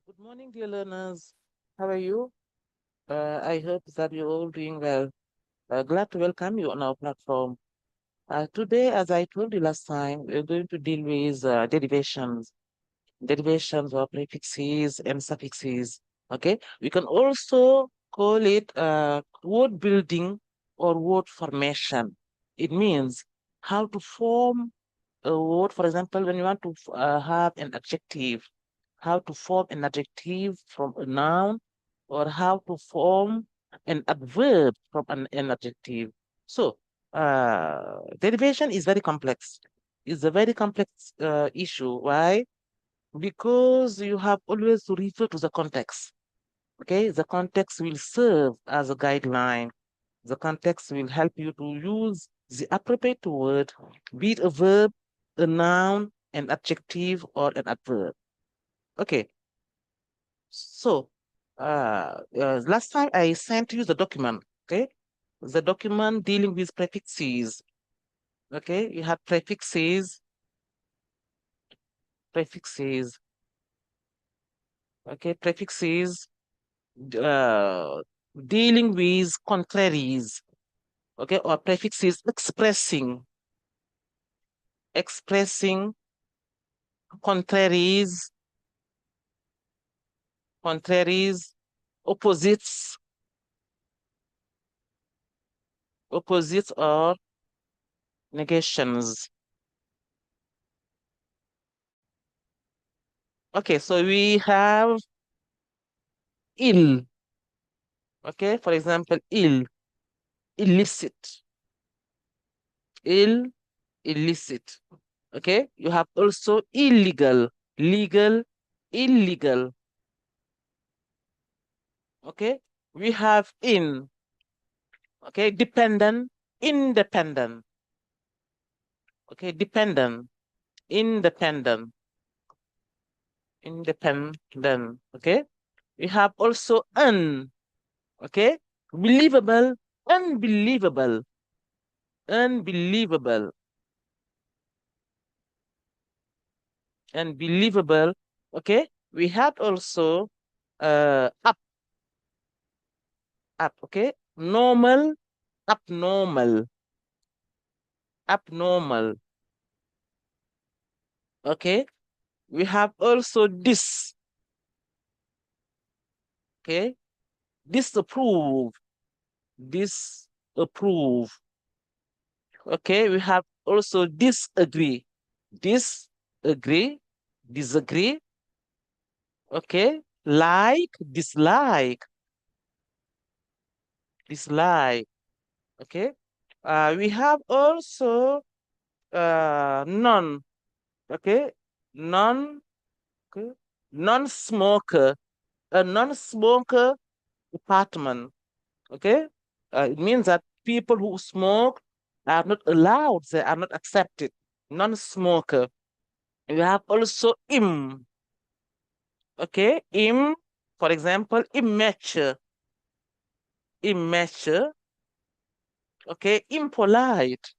Good morning, dear learners. How are you? I hope that you're all doing well. Glad to welcome you on our platform. Today, as I told you last time, we're going to deal with derivations or prefixes and suffixes. Okay, we can also call it word building or word formation. It means how to form a word. For example, when you want to have an adjective, how to form an adjective from a noun, or how to form an adverb from an adjective. So, derivation is very complex. It's a very complex issue. Why? Because you have always to refer to the context. Okay, the context will serve as a guideline. The context will help you to use the appropriate word, be it a verb, a noun, an adjective, or an adverb. Okay, so last time I sent you the document, okay? The document dealing with prefixes. Okay, you have prefixes, okay, prefixes uh, dealing with contraries, okay, or prefixes expressing contraries, contraries, opposites, opposites or negations. Okay, so we have ill, okay, for example, illicit, ill, illicit, okay. You have also illegal, legal, illegal, okay. We have in, okay, dependent, independent, okay, dependent, independent, independent, okay. We have also okay, believable, unbelievable, unbelievable, unbelievable, okay. We have also up, okay, normal, abnormal, abnormal, okay. We have also okay, disapprove, disapprove, okay. We have also disagree, disagree, okay, like, dislike, okay. We have also none, okay, non, okay, non-smoker, a non-smoker apartment, okay. It means that people who smoke are not allowed, they are not accepted, non-smoker. We have also okay, for example, immature, okay, impolite,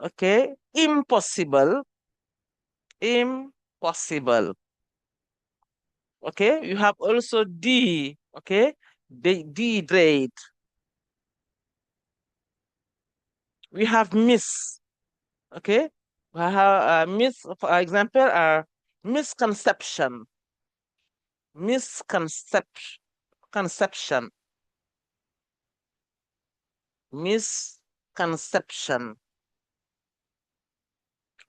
okay, impossible, okay. You have also okay, degrade. We have okay. We have for example, misconception, misconception, conception, misconception,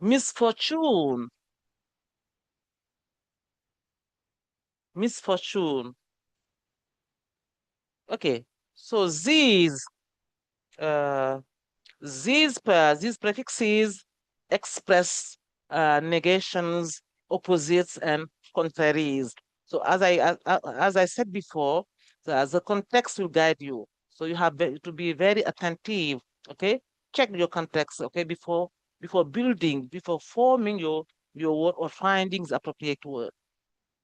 misfortune, misfortune. Okay, so uh, these prefixes express negations, opposites, and contraries. So as I said before, the context will guide you. So you have to be very attentive. Okay, check your context. Okay, before building, before forming your word or finding the appropriate word.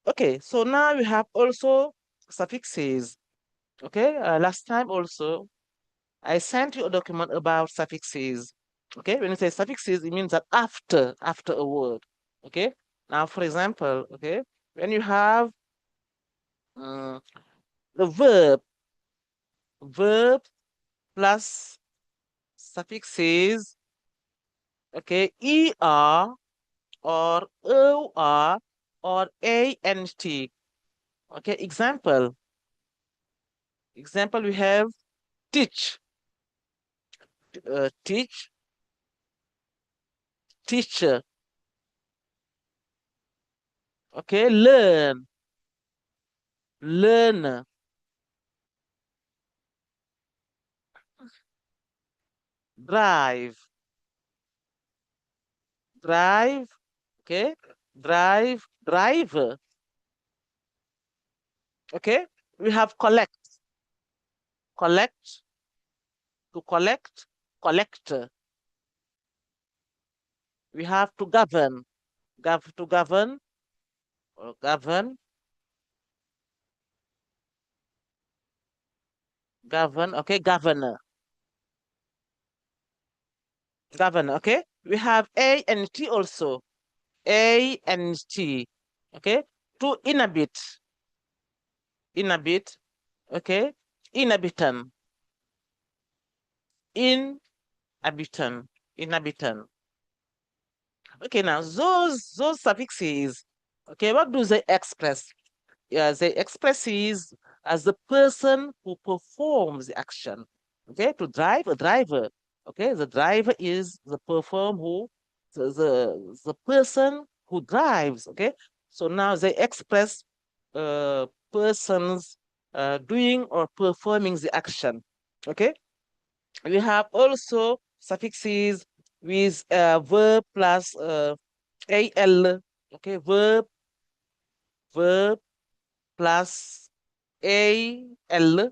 Okay, so now we have also suffixes. Okay, last time also I sent you a document about suffixes. Okay, when you say suffixes, it means that after a word. Okay. Now, for example, okay, when you have uh, the verb plus suffixes, okay, er or or or ant. Okay, example we have teach, teach, teacher. Okay, learner, drive, drive. Okay, driver. Okay, we have collect, to collect, collector. We have to govern, to govern, or govern. Okay, governor. Okay, we have a and t also, a and t. Okay, to inhabit. Okay, inhabitant, inhabitant, inhabitant. Okay, now those suffixes. Okay, what do they express? Yeah, they express is as the person who performs the action. Okay, to drive, a driver. Okay, the driver is the perform who the person who drives. Okay, so now they express persons doing or performing the action. Okay, we have also suffixes with verb plus al. Okay, verb plus al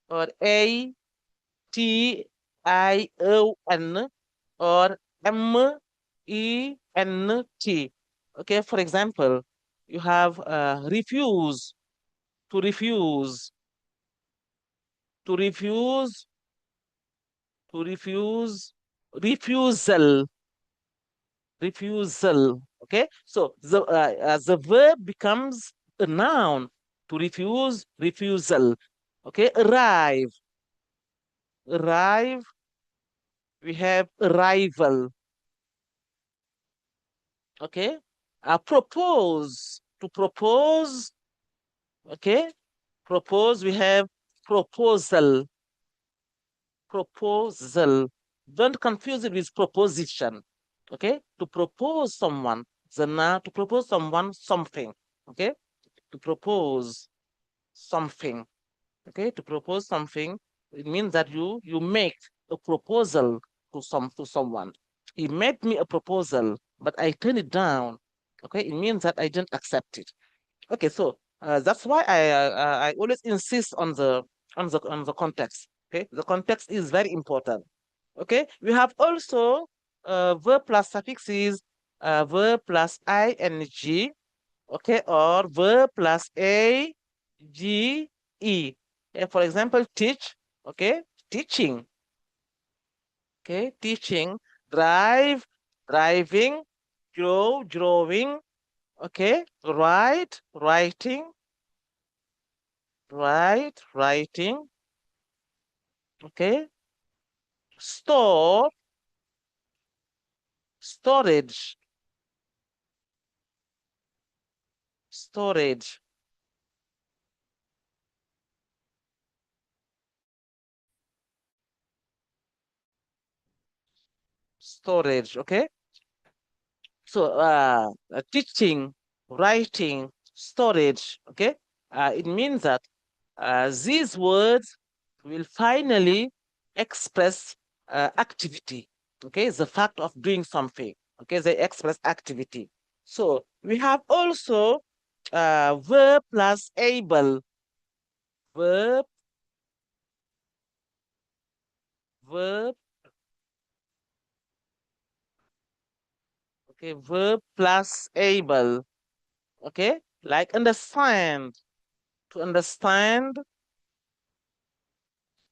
or ation or ment. Okay, for example, you have refuse, to refuse, to refuse, to refuse, refusal, refusal. Okay, so the verb becomes a noun, to refuse, refusal. Okay, arrive, we have arrival. Okay, propose, to propose. Okay, propose, we have proposal, proposal. Don't confuse it with proposition. Okay, to propose someone, the noun, to propose someone something. Okay, to propose something. Okay, to propose something, it means that you make a proposal to someone. He made me a proposal, but I turned it down. Okay, it means that I didn't accept it. Okay, so that's why I always insist on the context. Okay, the context is very important. Okay, we have also verb plus suffixes, verb plus ing. Okay, or verb plus a g e. For example, teach. Okay, teaching. Okay, teaching. Drive, driving. Drawing. Okay, writing. Writing. Okay, store, storage, storage, storage. Okay, so teaching, writing, storage. Okay, it means that these words will finally express activity. Okay, the fact of doing something. Okay, they express activity. So we have also verb plus able. Verb, verb, okay, verb plus able. Okay, like understand, to understand,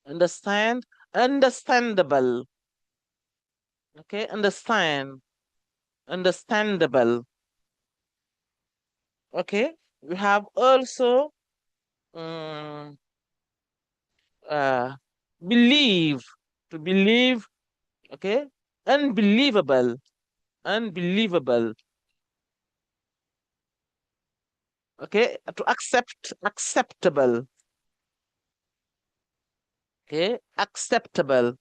understand, understandable. Okay, understand, understandable. Okay, we have also um, uh, believe, to believe, okay, unbelievable, unbelievable, okay, to accept, acceptable, okay, acceptable,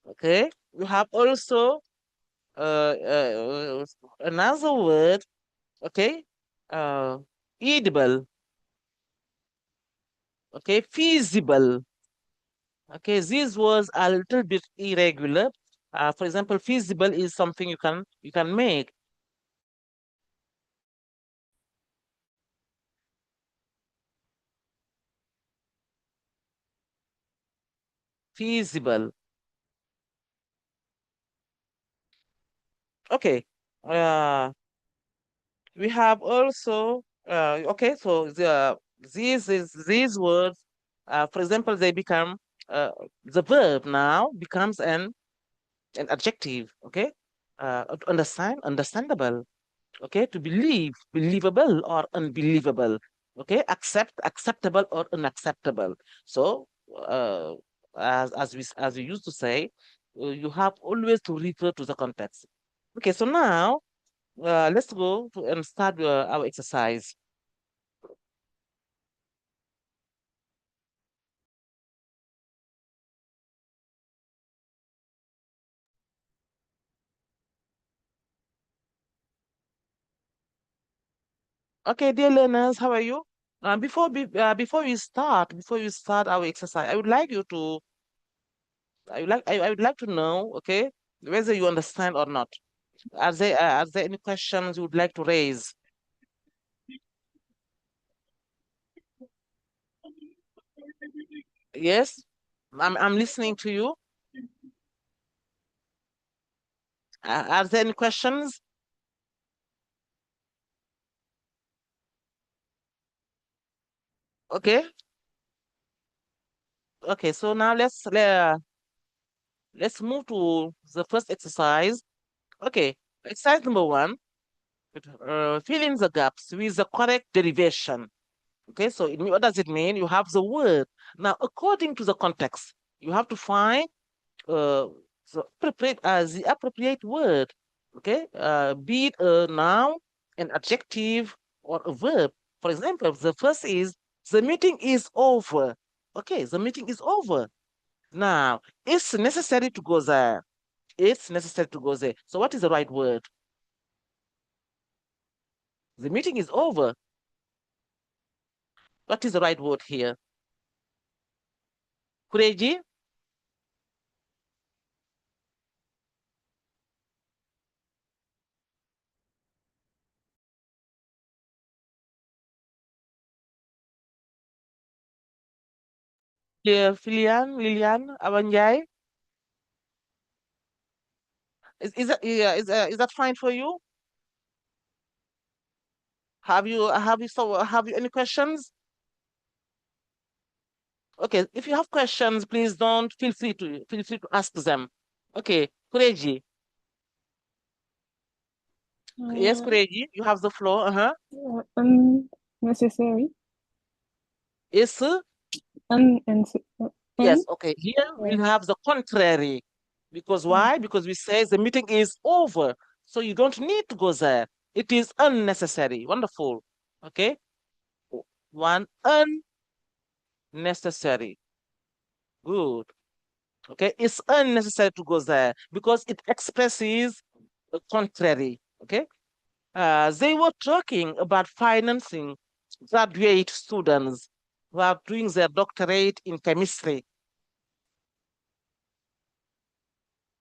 okay. We have also another word, okay, uh, edible, okay, feasible, okay. These words are a little bit irregular. For example, feasible is something you can make. Feasible. Okay. Uh, we have also okay. So these words, for example, they become the verb now becomes an adjective. Okay. To understand, understandable. Okay, to believe, believable or unbelievable. Okay, accept, acceptable or unacceptable. So as we used to say, you have always to refer to the context. Okay, so now let's go and start our exercise. Okay, dear learners, how are you? Before we start our exercise, I would like to know, okay, whether you understand or not. Are there any questions you would like to raise? Yes, I'm listening to you. Are there any questions? Okay, okay. So now let's move to the first exercise. Okay, exercise number one. Fill in the gaps with the correct derivation. Okay, so what does it mean? You have the word. Now, according to the context, you have to find uh, the appropriate word. Okay, be it a noun, an adjective, or a verb. For example, the first is the meeting is over. Okay, the meeting is over. Now, it's necessary to go there. It's necessary to go there. So, what is the right word? The meeting is over. What is the right word here? Kureji, Lilian, Abanjai. Is that yeah, is that fine for you? Have you any questions? Okay, if you have questions, please don't feel free to ask them. Okay, Kureji. Yes, Uh, Kureji, you have the floor. Uh-huh. Unnecessary. Is Un, yes, okay. Here yeah. we'll have the contrary. Because Mm. why? Because we say the meeting is over. So you don't need to go there. It is unnecessary. Wonderful. Okay. One unnecessary. Good. Okay. It's unnecessary to go there because it expresses the contrary. Okay. They were talking about financing graduate students who are doing their doctorate in chemistry.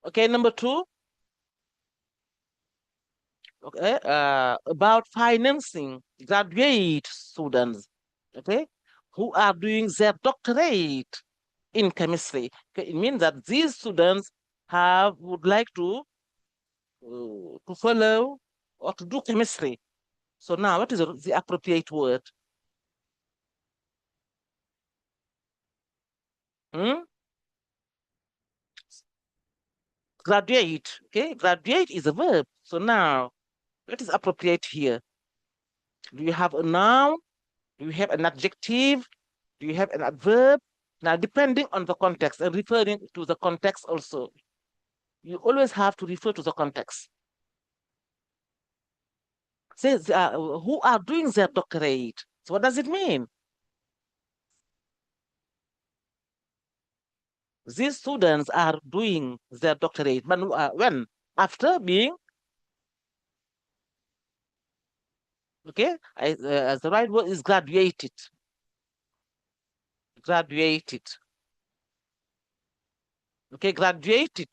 Okay, number two, okay, about financing graduate students, okay, who are doing their doctorate in chemistry. Okay, it means that these students would like to follow or to do chemistry. So now, what is the appropriate word? Hmm? Graduate. Okay, graduate is a verb. So now, what is appropriate here? Do you have a noun? Do you have an adjective? Do you have an adverb? Now, depending on the context and referring to the context also, you always have to refer to the context. Says who are doing their doctorate. So what does it mean? These students are doing their doctorate, but when? After being, okay, the right word is graduated. Graduated. Okay, graduated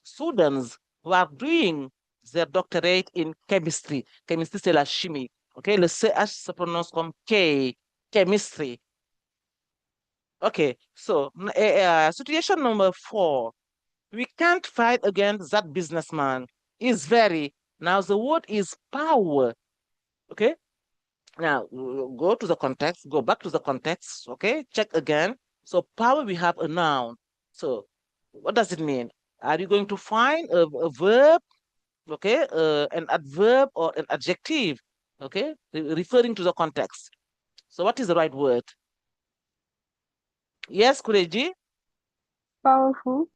students who are doing their doctorate in chemistry. Chemistry, c'est la chimie. Okay, le CH se prononce comme K, chemistry. Okay, so situation number 4. We can't fight against that businessman. Is very. Now the word is power. Okay. Now go to the context, go back to the context. Okay. Check again. So power, we have a noun. So what does it mean? Are you going to find a verb? Okay. An adverb or an adjective. Okay. Referring to the context. So what is the right word? Yes, Kureji? Powerful.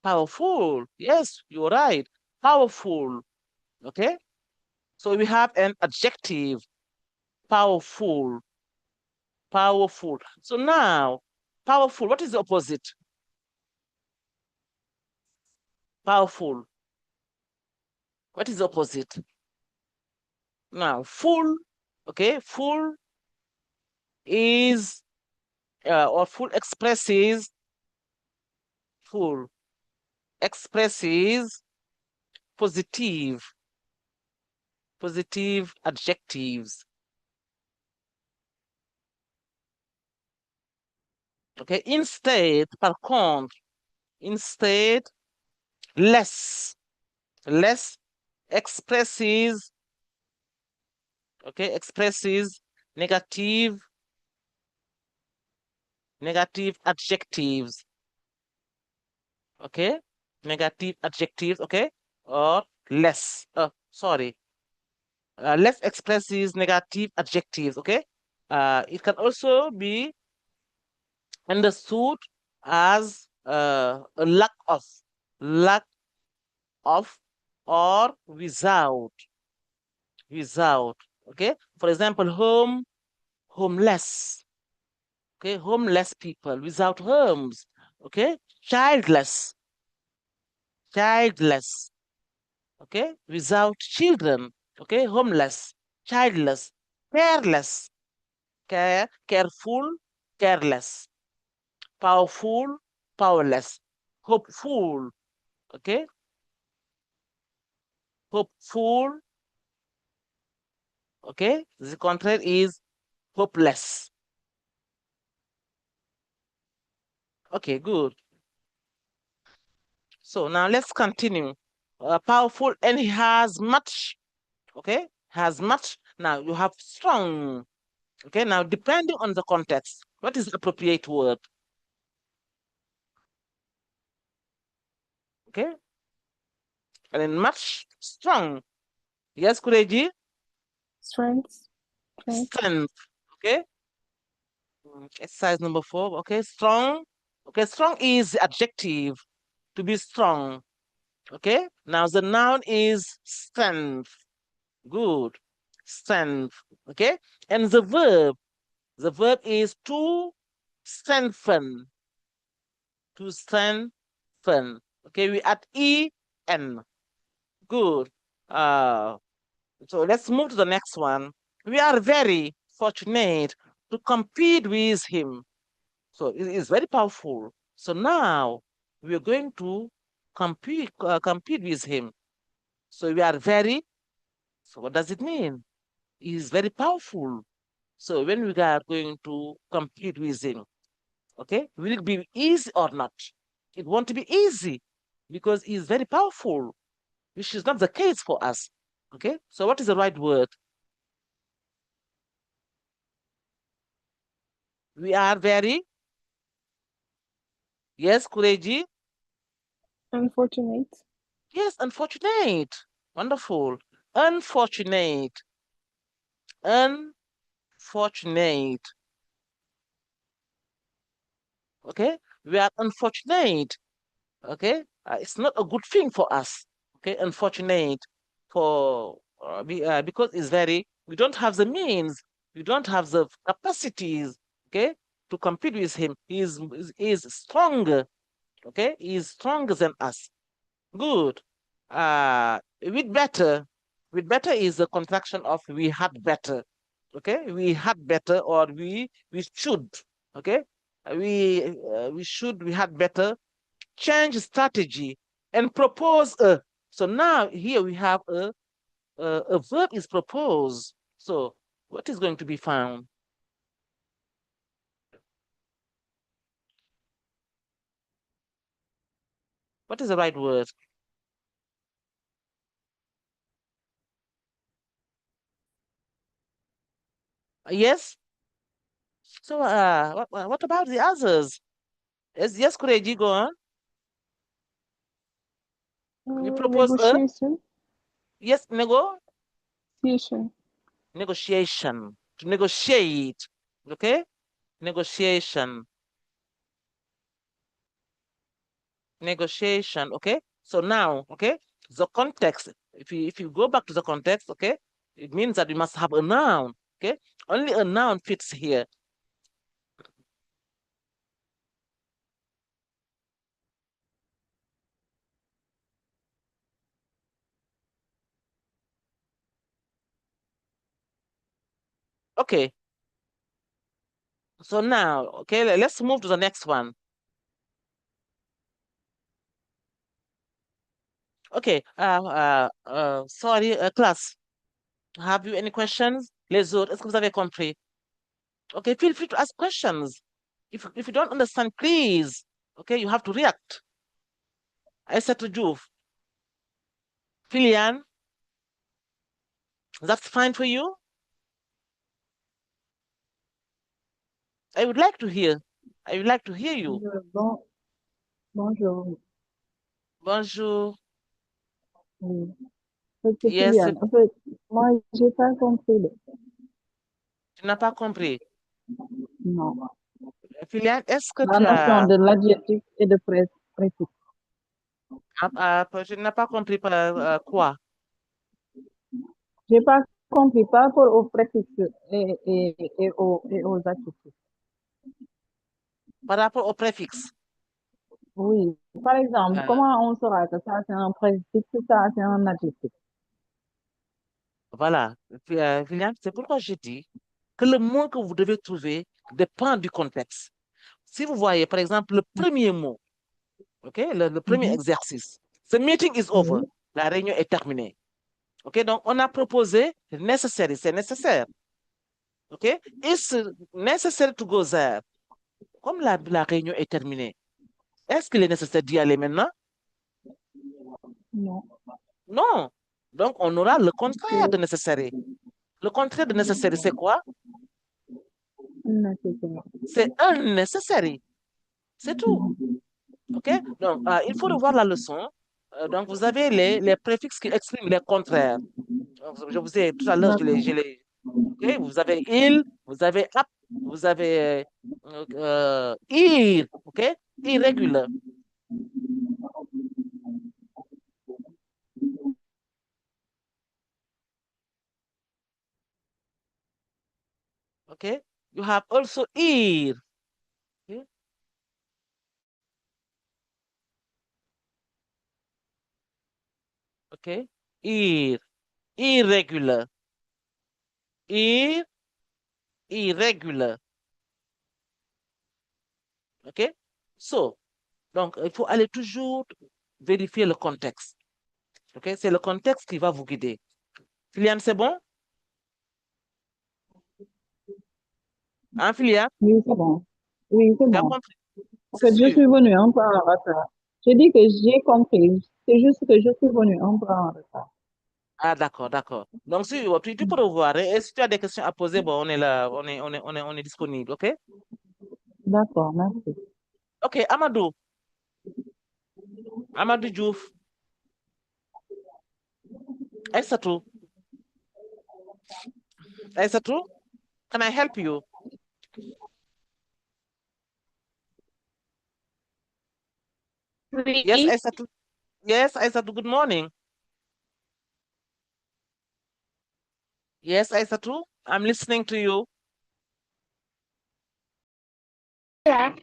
Powerful. Yes, you're right. Powerful. Okay. So we have an adjective, powerful, powerful. So now, powerful, what is the opposite? Powerful. What is the opposite? Now, full, okay, full is, or full expresses, full expresses positive, positive adjectives. Okay, instead, par contre, instead, less, less expresses, okay, expresses negative, negative adjectives. Okay, negative adjectives. Okay, or less. Sorry, less expresses negative adjectives. Okay, it can also be understood as a lack of, or without, without. Okay, for example, homeless. Okay, homeless people without homes. Okay, childless, childless. Okay, without children. Okay, homeless, childless, careless, careful, careless, powerful, powerless, hopeful. Okay, hopeful. Okay, the contrary is hopeless. Okay, good. So now let's continue. Powerful, and he has much. Okay, has much. Now you have strong. Okay, now depending on the context, what is the appropriate word? Okay, and then much, strong. Yes, Kureji? Strength. Strength. Strength. Okay. Exercise number 4. Okay, strong. Okay, strong is the adjective, to be strong. Okay, now the noun is strength. Good. Strength. Okay, and the verb is to strengthen. To strengthen. Okay, we add en. Good. Uh, so let's move to the next one. We are very fortunate to compete with him. So it is very powerful. So now we are going to compete with him. So we are very. So what does it mean? He is very powerful. So when we are going to compete with him, okay, will it be easy or not? It won't be easy because he is very powerful, which is not the case for us. Okay, so what is the right word? We are very, yes, Kureji? Unfortunate. Yes, unfortunate. Wonderful. Unfortunate. unfortunate. Okay, we are unfortunate. Okay, it's not a good thing for us. Okay, unfortunate for because it's very we don't have the means, we don't have the capacities. Okay, to compete with him. He is stronger. Okay, he is stronger than us. Good. With better, with better is a contraction of we had better. Okay, we had better or we should. Okay, we should we had better change strategy and propose a. So now here we have a verb is proposed. So what is going to be found? What is the right word? Yes. So what about the others? Yes, Kureji, go on. We propose a Negotiation. yes, Negotiation. negotiation to negotiate. Okay, negotiation, negotiation. Okay, so now, okay, the context. If you go back to the context, okay, it means that we must have a noun. Okay, only a noun fits here. Okay, so now, okay, let's move to the next one. Okay, sorry, class, have you any questions? Les autres, est-ce que vous avez compris? Okay, feel free to ask questions. If you don't understand, please, okay, you have to react. I said to Juve, Filian, that's fine for you? I would like to hear. I would like to hear you. Bon, bonjour. Bonjour. Oui. C'est Yes, Kylian. En fait, moi, j'ai pas compris. tu n'as pas compris. Non. Filian, est-ce que La tu notion as... de l'adjectif et de préfixe. tu n'as pas compris par quoi? J'ai pas compris par rapport aux préfixes et aux adjectifs. Par rapport au préfixe. Oui. Par exemple, Euh, comment on saura que ça c'est un préfixe, ça c'est un adjectif? voilà. Filian, c'est pourquoi je dis que le mot que vous devez trouver dépend du contexte. Si vous voyez, par exemple, le premier mot, ok, le premier Mhm. exercice, the meeting is over, Oui. la réunion est terminée. Ok, donc on a proposé necessary, c'est nécessaire. Ok, it's necessary to go there. Comme la réunion est terminée, est-ce qu'il est nécessaire d'y aller maintenant? Non. Non. Donc on aura le contraire de C'est necessary. Le contraire de necessary, c'est quoi? nécessaire. C'est unnecessary. C'est tout. Mhm. Ok, donc il faut revoir la leçon. Donc vous avez les préfixes qui expriment les contraires. Donc, je vous ai tout à l'heure, D'accord. ok, vous avez il, vous avez up, vous avez ir, ok, irregular, ok. You have also ir, okay, okay, ir, irregular, ir, irregular, ok. So, donc il faut aller toujours vérifier le contexte, ok. C'est le contexte qui va vous guider. Filiane, c'est bon? Hein, Filiane? Oui, c'est bon. Oui, c'est Tu as bon. compris? En C'est fait, je sûr. suis venue un peu en retard. Je dis que j'ai compris. C'est juste que je suis venue un peu en retard. Ah, d'accord, d'accord. Donc, si tu peux revoir, et si tu as des questions à poser, bon, on est là, on est disponible, OK? D'accord, merci. OK, Amadou Diouf, Aïssatou, Is that true? Can I help you? Yes, Oui. Aissatou. Yes, Aissatou, good morning. Yes, Aissatou, I'm listening to you. Là.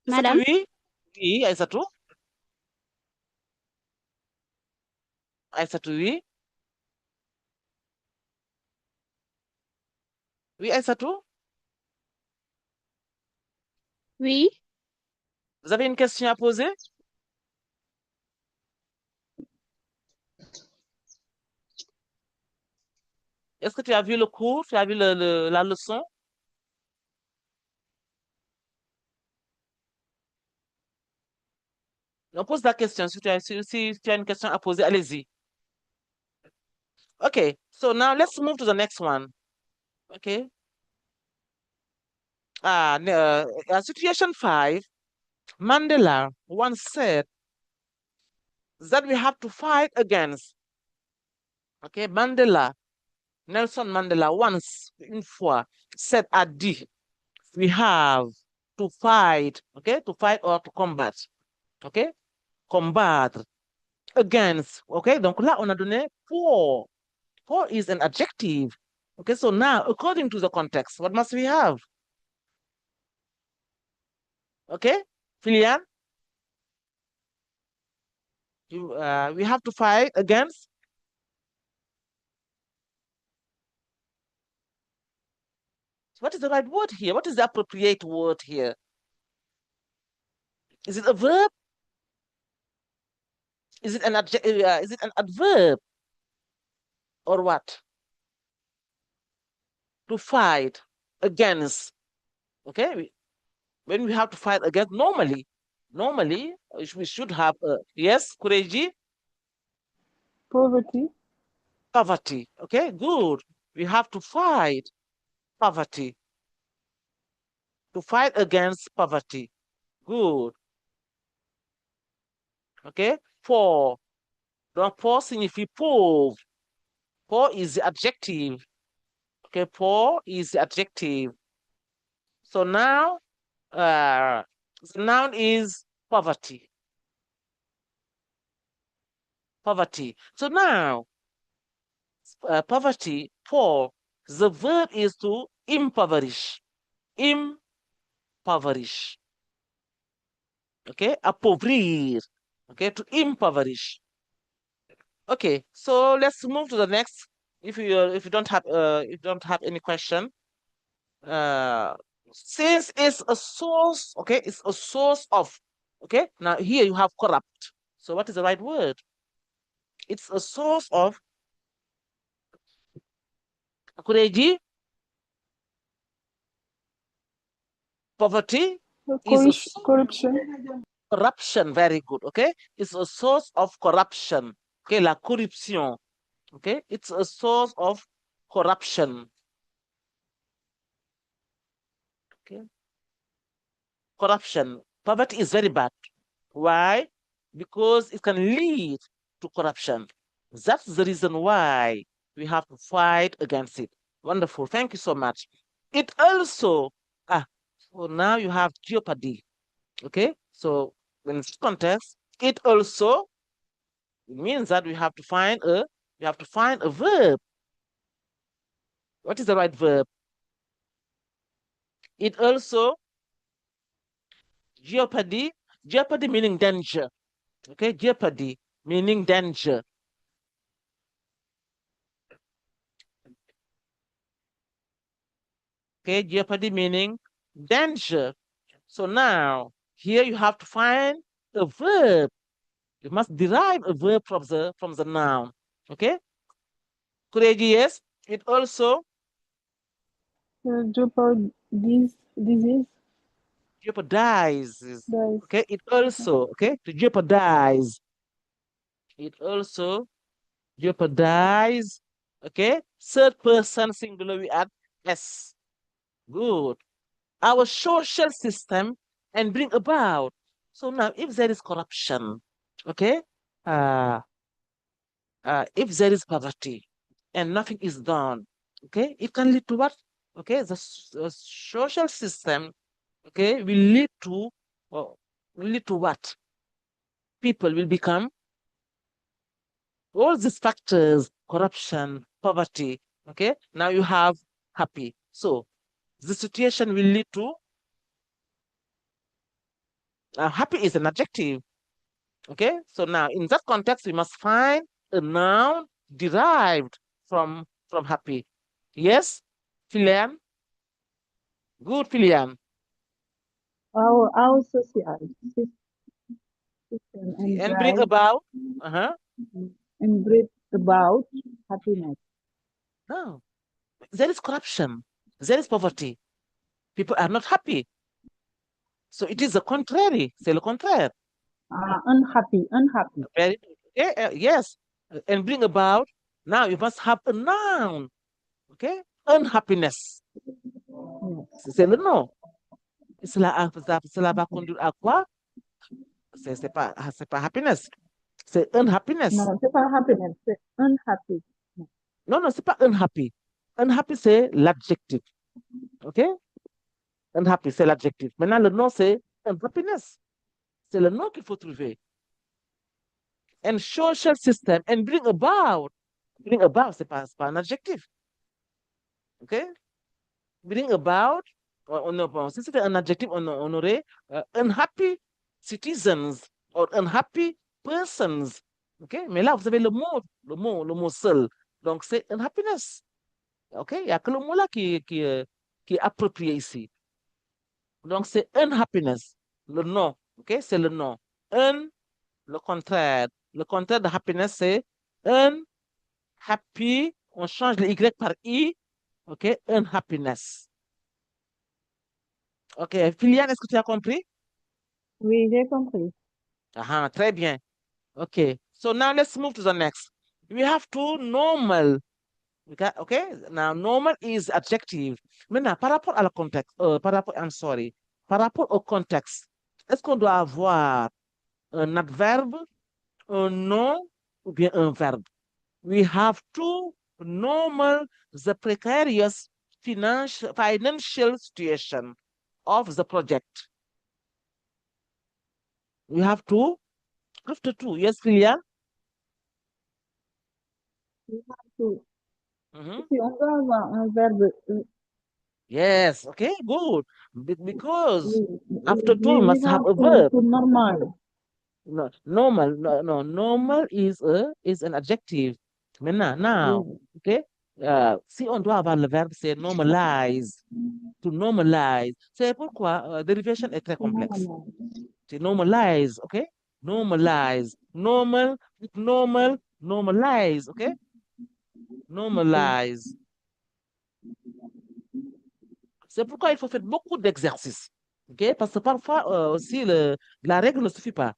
Aissatou, Madame. oui? Oui, Aissatou. Aissatou, oui? Oui, Aissatou? Oui. Vous avez une question à poser? Est-ce que tu as vu le cours? Tu as vu la leçon? On pose la question. Si tu as une question à poser, allez-y. Okay, so now let's move to the next one. Okay. Situation 5, Mandela once said that we have to fight against. Okay, Nelson Mandela once, une fois, said at D, we have to fight, okay, to fight or to combat, okay, combattre, against, okay, donc là, on a donné pour. For is an adjective, okay, so now, according to the context, what must we have? Okay, Filian, we have to fight against. What is the right word here? What is the appropriate word here? Is it a verb? Is it an is it an adverb or what? To fight against. Okay, when we have to fight against, normally we should have a yes, Kureji, Poverty. poverty. Okay, good. We have to fight poverty. To fight against poverty. Good. Okay, for. Donc, pour signifie pauvre. Poor is the adjective. Okay, poor is the adjective. So now, the noun is poverty. Poverty. So now, poverty, poor, the verb is to impoverish. Impoverish. Okay, appauvrir. Okay, to impoverish. Okay, so let's move to the next. If you don't have any question, uh, since it's a source, okay, it's a source of, okay. Now here you have corrupt. So what is the right word? It's a source of Kureji, poverty is a Corruption. corruption. Very good. Okay, it's a source of corruption. Okay, la corruption. Okay, it's a source of corruption. Okay, corruption. Poverty is very bad. Why? Because it can lead to corruption. That's the reason why we have to fight against it. Wonderful. Thank you so much. It also, so now you have jeopardy. Okay. So in this context, it also means that we have to find a verb. What is the right verb? It also, jeopardy meaning danger. Okay. Jeopardy meaning danger. Okay, jeopardy meaning danger. So now here you have to find a verb. You must derive a verb from the noun. Okay, courageous. It also Disease. jeopardizes. Dies. Okay, it also to jeopardize. It also jeopardize. Okay, third person singular we add s. Good. Our social system and bring about. So now, if there is corruption, okay, uh, if there is poverty and nothing is done, okay, it can lead to what? Okay, the social system, okay, uh, will lead to what? People will become all these factors, corruption, poverty, okay? Now you have happy. So the situation will lead to happy is an adjective, okay? So now in that context, we must find a noun derived from happy. Yes, Filian? Good, Filian. Our social system and And bring drive about, uh-huh. and breathe about happiness. No, there is corruption, there is poverty. People are not happy. So it is the contrary, c'est le contraire. Unhappy, unhappy. Very, yes. And bring about, now you must have a noun, okay? Unhappiness. Yes. C'est le nom. Cela va conduire à quoi? C'est pas happiness. C'est unhappiness. Non, c'est pas happiness, c'est unhappy. Non, non, c'est pas unhappy. Unhappy, c'est l'adjectif. OK? Unhappy, c'est l'adjectif. Maintenant, le nom, c'est unhappiness. C'est le nom qu'il faut trouver. And social system, and bring about. Bring about, c'est pas un adjectif. OK? Bring about, si c'était un adjectif, on aurait unhappy citizens or unhappy persons. OK? Mais là, vous avez le mot seul. Donc, c'est unhappiness. OK? Il n'y a que le mot là qui est approprié ici. Donc, c'est unhappiness. Le nom. OK? C'est le nom. Un, le contraire. Le contraire de happiness, c'est unhappy. On change le Y par I. OK? Unhappiness. OK. Filiane, est-ce que tu as compris? Oui, j'ai compris. Très bien. Okay. So now let's move to the next. We have two normal. Okay. Now normal is adjective. Maintenant, par rapport à la contexte, par rapport au contexte, est-ce qu'on doit avoir un adverbe, un nom ou bien un verbe? We have two normal, the precarious financial situation of the project. We have two. After two, yes, Lilia? We have to, Mhm. si on doit avoir un verbe, Yes, okay, good. Because after two, we we must have have a verb. to normal. No, normal, no, normal is an adjective. Maintenant, now, Oui, okay? Si on doit avoir le verbe, c'est normalize. To normalize. C'est pourquoi derivation est très c'est complexe. normal. C'est normalize, okay? Normalize. Normal, normal, normalize, okay? Ok. Normalize. C'est pourquoi il faut faire beaucoup d'exercices. OK? Parce que parfois aussi, la règle ne suffit pas.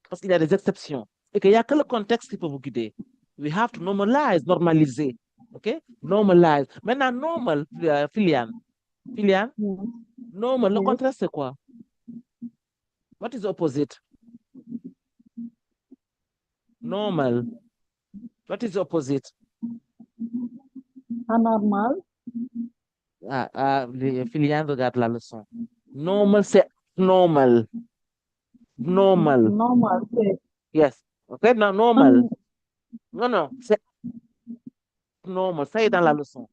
Parce qu'il y a des exceptions. Et qu'il n'y a que le contexte qui peut vous guider. We have to normalize, normaliser. OK? Normalize. Maintenant, normal, Filian. Filian, Yes, normal, le yes. contraire, c'est quoi? What is the opposite? Normal. What is the opposite? Anormal. Filian, regarde la leçon. Normal, c'est normal. Normal. Normal, c'est Yes. OK? Non, normal. un, Non, non, c'est normal. Ça est dans la leçon.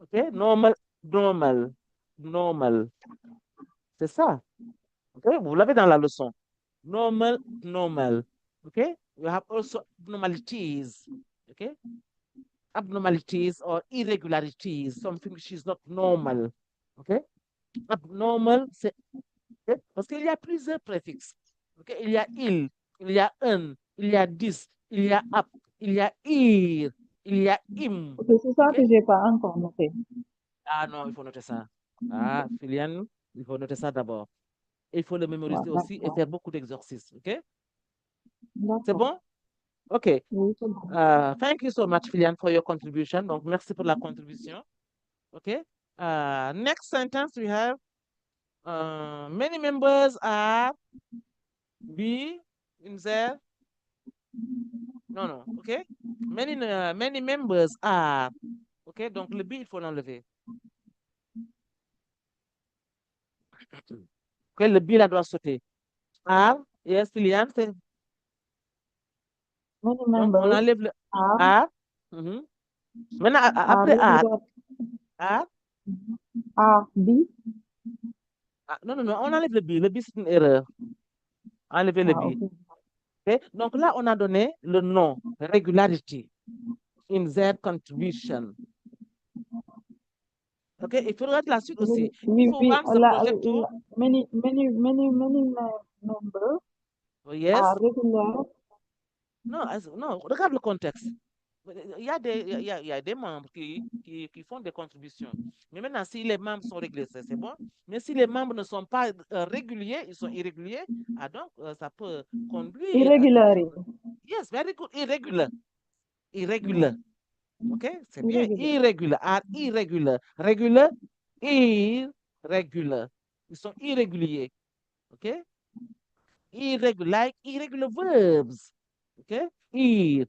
OK? Normal, normal, normal. C'est ça. OK? Vous l'avez dans la leçon. Normal, normal. OK? We have also abnormalities. OK? Abnormalities or irregularities, something which is not normal. OK? Abnormal, c'est OK? Parce qu'il y a plusieurs préfixes. OK? Il y a il y a un, il y a dis, il y a ap, il y a ir, il y a im. ok, c'est ça OK? que j'ai pas encore noté. Ah non, il faut noter ça. Ah, Filiane, il faut noter ça d'abord. Il faut le Ouais, mémoriser aussi et d'accord. faire beaucoup d'exercices. OK? C'est D'accord. bon? OK. Oui, c'est bon. Thank you so much, Filiane, for your contribution. Donc, merci pour la contribution. OK? Next sentence we have many members are be in there. Non, non, ok? Many members are. Ok, donc le B, il faut l'enlever. Ok, le B, là, doit sauter. Are, yes, Liliane, c'est. Many Donc, on members enlève le are are. Mhm. Maintenant, are après regular are, are B. non, non, non, on enlève le B. Le B, c'est une erreur. Enlevez le B. Okay. Ok? Donc là, on a donné le nom, regularity, in their contribution. Ok? Il faudra la suite aussi. We, If you we, want the project to, many members oh, yes, are regular. non, non, regarde le contexte. Il y a des membres qui font des contributions. Mais maintenant, si les membres sont réguliers, c'est bon. Mais si les membres ne sont pas réguliers, ils sont irréguliers, donc ça peut conduire à quelque Irregularity. chose. Yes, very good. Irregular. Yeah. Irregular. OK? C'est bien. Irregular. Irregular. Are irregular. Regular. Irregular. Ils sont irréguliers. OK? Irregular. Like irregular verbs. OK? Ir.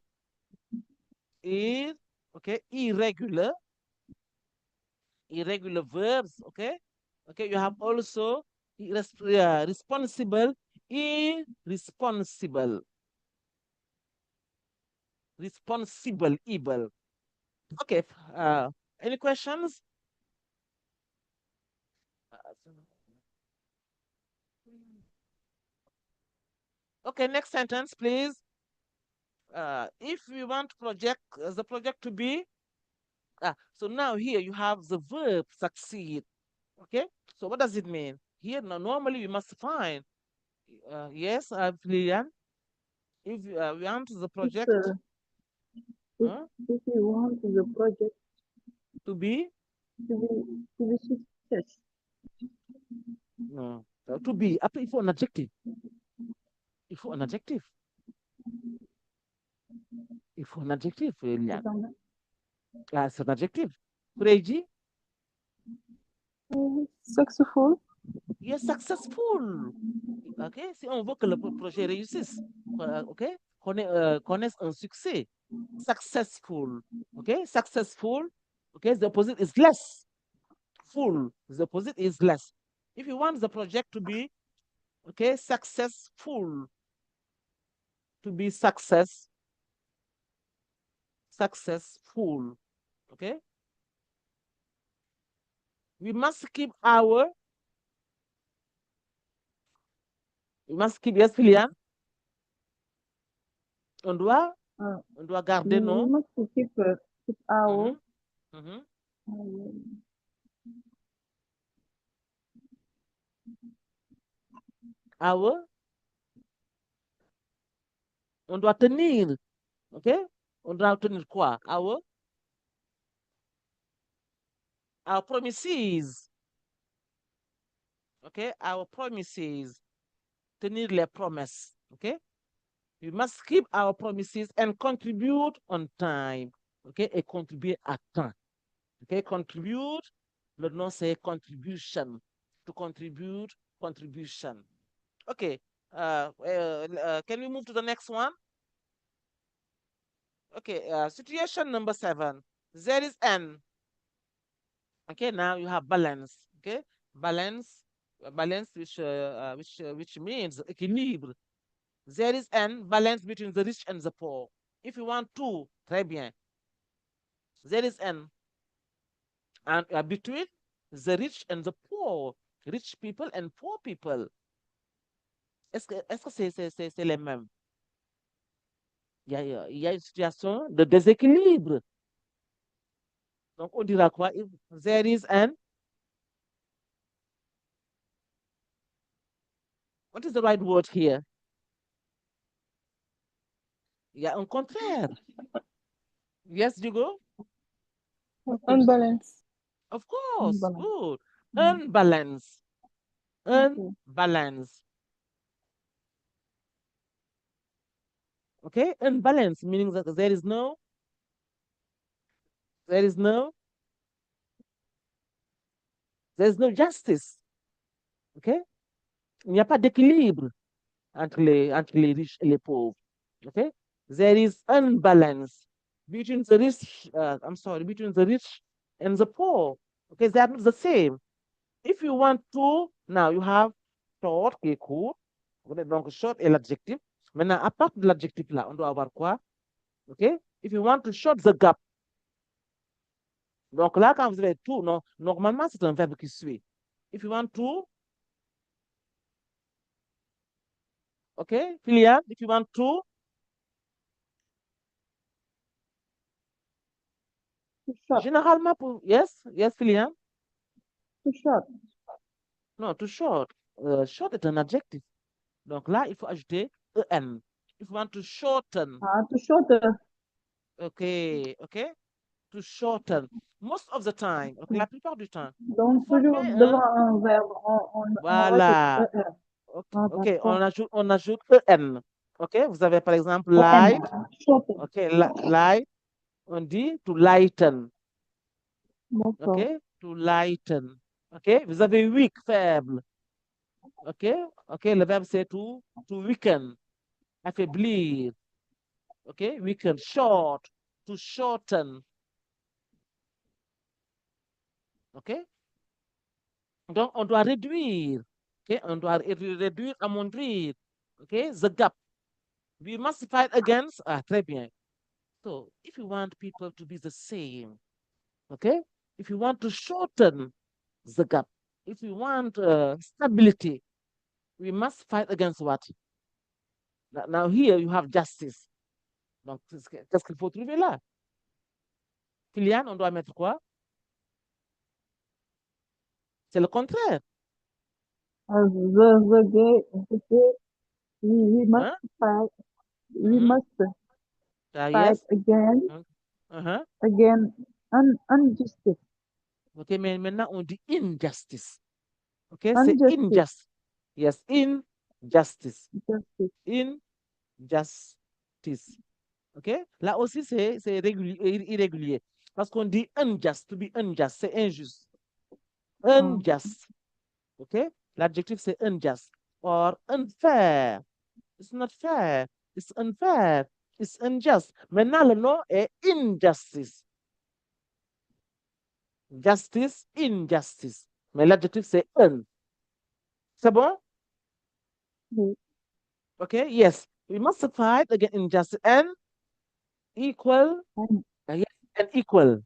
OK? Irregular. Irregular verbs. OK? Okay. You have also responsible. Irresponsible. Responsible. Evil. Okay. Any questions? Okay, next sentence, please. If we want project the project to be, so now here you have the verb succeed. Okay, so what does it mean? Here now normally we must find, yes, Lilian, if we want the If, project uh, if, uh, if you want the project to be, to be success, no, to be, après il faut un adjectif. Il faut un adjectif. Il faut un adjectif, Lilian. C'est un adjectif. Freddy, successful, you successful. OK? Si on veut que le projet réussisse, OK? Connaisse un succès. Successful. OK? Successful. OK? The opposite is less. Full. The opposite is less. If you want the project to be, OK, successful, to be successful. OK? We must keep yes, Lilian, on doit garder we nos, must keep our mhm, mhm. uh, Our, on doit tenir, OK? On doit tenir quoi? Our promises. OK? Our promises. Tenir les promesses. OK? We must keep our promises and contribute on time. OK? Et contribuer à temps. OK? Contribute, le nom c'est contribution. To contribute, contribution. OK. Can we move to the next one? Okay. Situation number 7. There is an. Okay. Now you have balance. Okay. Balance. Balance, which means équilibre. There is an balance between the rich and the poor. If you want to, très bien. There is an and between the rich and the poor, rich people and poor people. Est-ce que c'est les mêmes? Il y a une situation de déséquilibre. Donc, on dira quoi? If there is an, what is the right word here? Il y a un contraire. Yes, Hugo? unbalance. Of course. Unbalance. Good. Unbalance. Okay. Unbalance. Okay? Unbalance meaning that there is no justice. OK? Il n'y a pas d'équilibre entre les riches et les pauvres. OK? There is unbalance between the rich, between the rich and the poor. Okay, they are not the same. If you want to, now you have short qui est court. Donc, short est l'adjectif. Maintenant, à part de l'adjectif là, on doit avoir quoi? OK? If you want to short the gap. Donc là, quand vous avez tout, non, normalement, c'est un verbe qui suit. If you want to, OK? Philia, if you want to, Too short. généralement pour, yes, yes, Philia. Too short. Non, too short. Short est un adjectif. Donc là, il faut ajouter en. If you want to shorten, Ah, too short. OK, OK? To shorten. Most of the time, OK, la plupart du temps. Donc, Pour toujours former devant un, un verbe, on rajoute voilà. ER. OK, Ah, OK, d'accord. on ajoute en. OK, vous avez par exemple EN. light. Shorten. OK, light, on dit to lighten. OK, D'accord. to lighten. OK, vous avez weak, faible. OK, OK, le verbe c'est to weaken, affaiblir. OK, weaken, short, to shorten. OK, donc on doit réduire. OK, on doit réduire, amoindrir. OK, the gap. We must fight against. Ah, très bien. So, if you want people to be the same, okay, if you want to shorten the gap, if you want stability, we must fight against what? Now here you have justice. Donc, qu'est-ce qu'il faut trouver là? Kylian, on doit mettre quoi? C'est le contraire. The gay, we must Hein? fight. We Mhm. must Ah, fight yes. Uh-huh. again, injustice. OK, mais maintenant on dit injustice. OK, c'est Injustice. injustice. Yes, injustice. Justice. Injustice. OK? Là aussi, c'est irrégulier. Parce qu'on dit unjust, to be unjust, c'est injuste. Ah, Unjust. OK? L'adjectif, c'est unjust. Or unfair. It's not fair. It's unfair. It's unjust. Maintenant, le nom est injustice. Justice, injustice. Mais l'adjectif, c'est un. C'est bon? oui. OK? Yes. We must fight against injustice and equal. And Yes, and equal.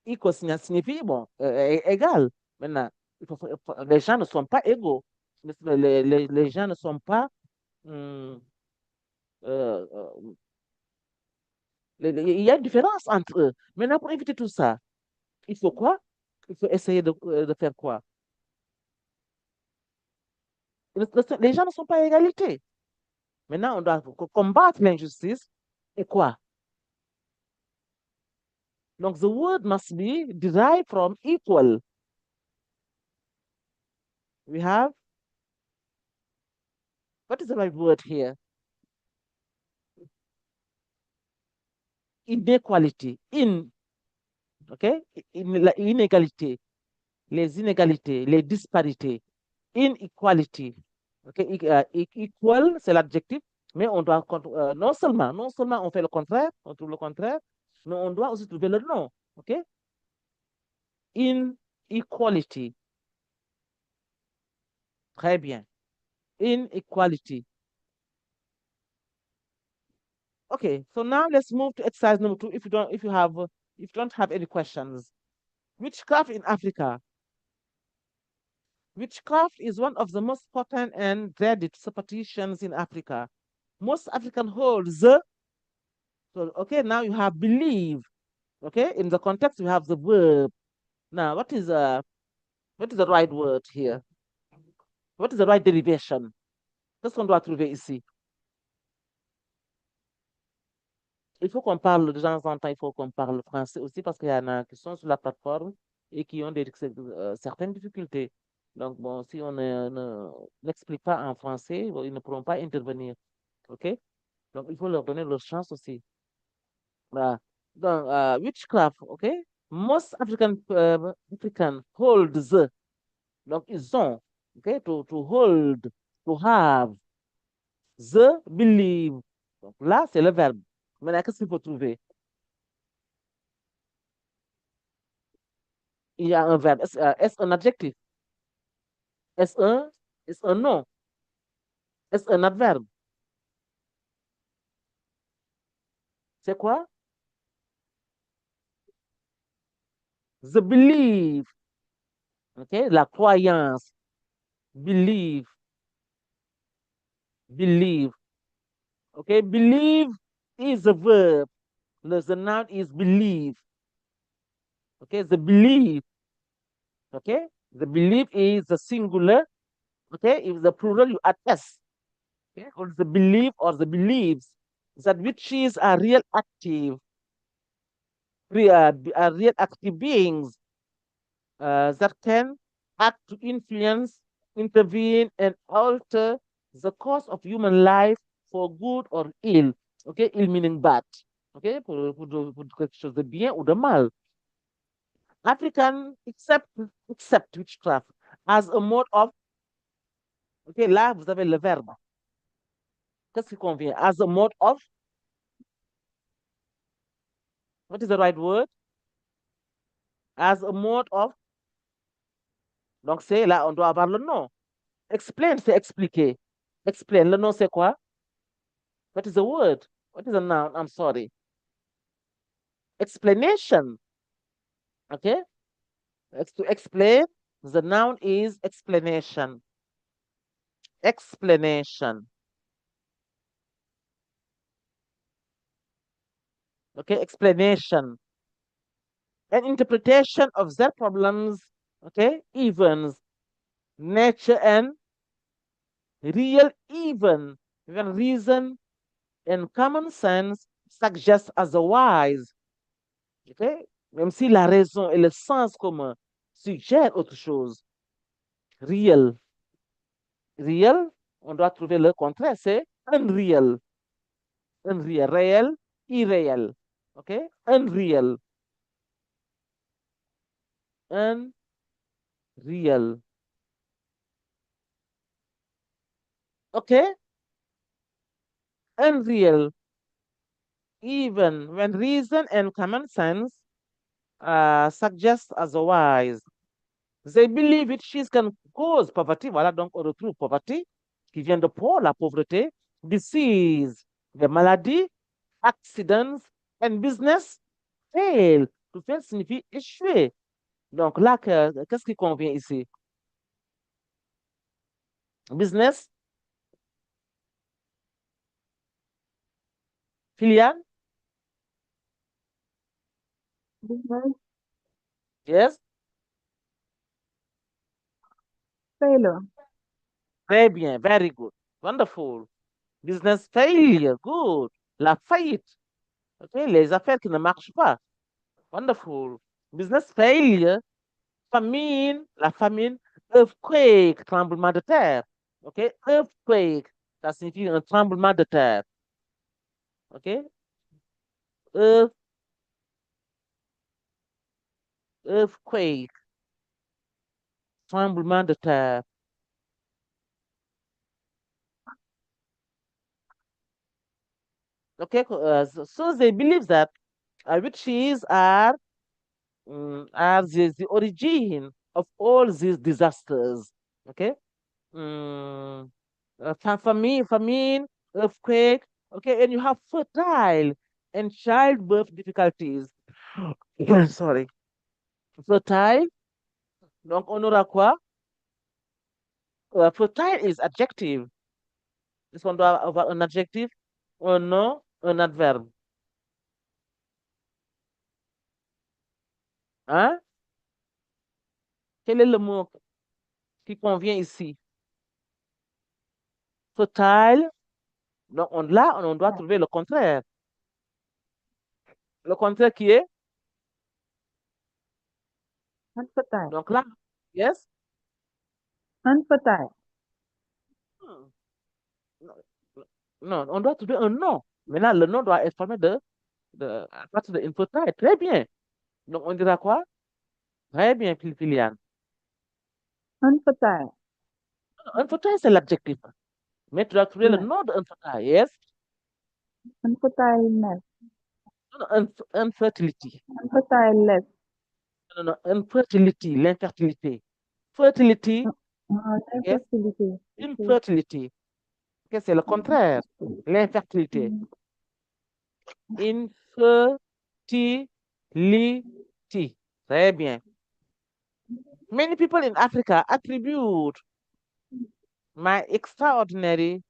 Equal signifie, bon, égal. Maintenant, les gens ne sont pas égaux. Les gens ne sont pas. hum, euh, euh, il y a une différence entre eux. Maintenant, pour éviter tout ça, il faut quoi? Il faut essayer de faire quoi? Les gens ne sont pas à égalité. Maintenant, on doit combattre l'injustice. Et quoi? Donc, the word must be derived from equal. We have, what is the right word here? Inequality. OK? Inégalité. Les inégalités, les disparités. Inequality. OK? Equal, c'est l'adjectif, mais on doit, non seulement on fait le contraire, on trouve le contraire, mais on doit aussi trouver le nom. OK? Inequality. Très bien. Inequality. Okay, so now let's move to exercise number 2. If you don't have any questions. Witchcraft in Africa. Witchcraft is one of the most potent and dreaded superstitions in Africa. Most African hold the, so okay, now you have believe. Okay, in the context you have the verb. Now, what is the right word here? What is the right derivation? Qu'est-ce qu'on doit trouver ici? Il faut qu'on parle de temps en temps, il faut qu'on parle français aussi parce qu'il y en a qui sont sur la plateforme et qui ont certaines difficultés. Donc, bon, si on n'explique pas en français, bon, ils ne pourront pas intervenir. OK? Donc, il faut leur donner leur chance aussi. Voilà. Donc, witchcraft, OK? Most African hold the. Donc, ils ont, OK? To hold, to have, the believe. Donc là, c'est le verbe. Maintenant, qu'est-ce qu'il faut trouver? Il y a un verbe. Est-ce un adjectif? Est-ce un, est-ce un nom? Est-ce un adverbe? C'est quoi? The belief. OK? La croyance. Believe. Believe. OK? Believe is a verb. The noun is believe. Okay? The belief. Okay? The belief is the singular. Okay? If the plural, you add s. Okay? Or the belief or the beliefs that witches are real active, are real active beings that can act to influence, intervene, and alter the course of human life for good or ill. Okay? Ill meaning bad. Okay? Pour quelque chose de bien ou de mal. African, except witchcraft, as a mode of. Ok, là, vous avez le verbe. Qu'est-ce qui convient? As a mode of. What is the right word? As a mode of. Donc, c'est là, on doit avoir le nom. Explain, c'est expliquer. Explain, le nom, c'est quoi? What is the word? What is the noun? I'm sorry. Explanation. Okay? To explain, the noun is explanation. Explanation. Okay? Explanation. An interpretation of their problems, okay, events, nature and real even when reason and common sense suggest otherwise, okay, même si la raison et le sens commun suggèrent autre chose. Real, real, on doit trouver le contraire, c'est unreal, unreal, réel, irréel, ok, unreal, unreal, ok, unreal, even when reason and common sense suggest otherwise. They believe witches can cause poverty. Voilà, donc on retrouve poverty, qui vient de pauvre, la pauvreté, disease, des maladies, accidents, and business fail. To fail signifie échouer. Donc là, qu'est-ce qui convient ici? Business, filiale, Business yes, failure. très bien, very good, wonderful. Business failure, good. La faillite, ok, les affaires qui ne marchent pas, wonderful. Business failure, famine, la famine, earthquake, tremblement de terre. OK? Earthquake, ça signifie un tremblement de terre. OK? Earth, earthquake, tremblement de terre. Okay? So they believe that witches are the origin of all these disasters. Okay? Mm, famine, earthquake. Okay, and you have fertile and childbirth difficulties. Sorry. Fertile. Donc, on aura quoi? Fertile is adjective. Est-ce qu'on doit avoir un adjectif, un nom, un adverbe? Hein? Quel est le mot qui convient ici? Fertile. Donc, là, on doit trouver le contraire. Le contraire qui est? Unfertile. Donc là, yes? Unfertile. Hmm. Non, non, on doit trouver un nom. Maintenant, le nom doit être formé à partir de infertile. Très bien. Donc, on dira quoi? Très bien, Philiane. Unfertile. Infertile, c'est l'adjectif. Mais tu dois trouver le Yes. nom de infertile. Yes? Infertileness. No, infertility. Infertileless. No, infertility, l'infertilité. Fertility, yes, Infertility. Okay. infertility. Okay, c'est le contraire. L'infertilité. Mm. Infertility. Très bien. Many people in Africa attribute my extraordinary,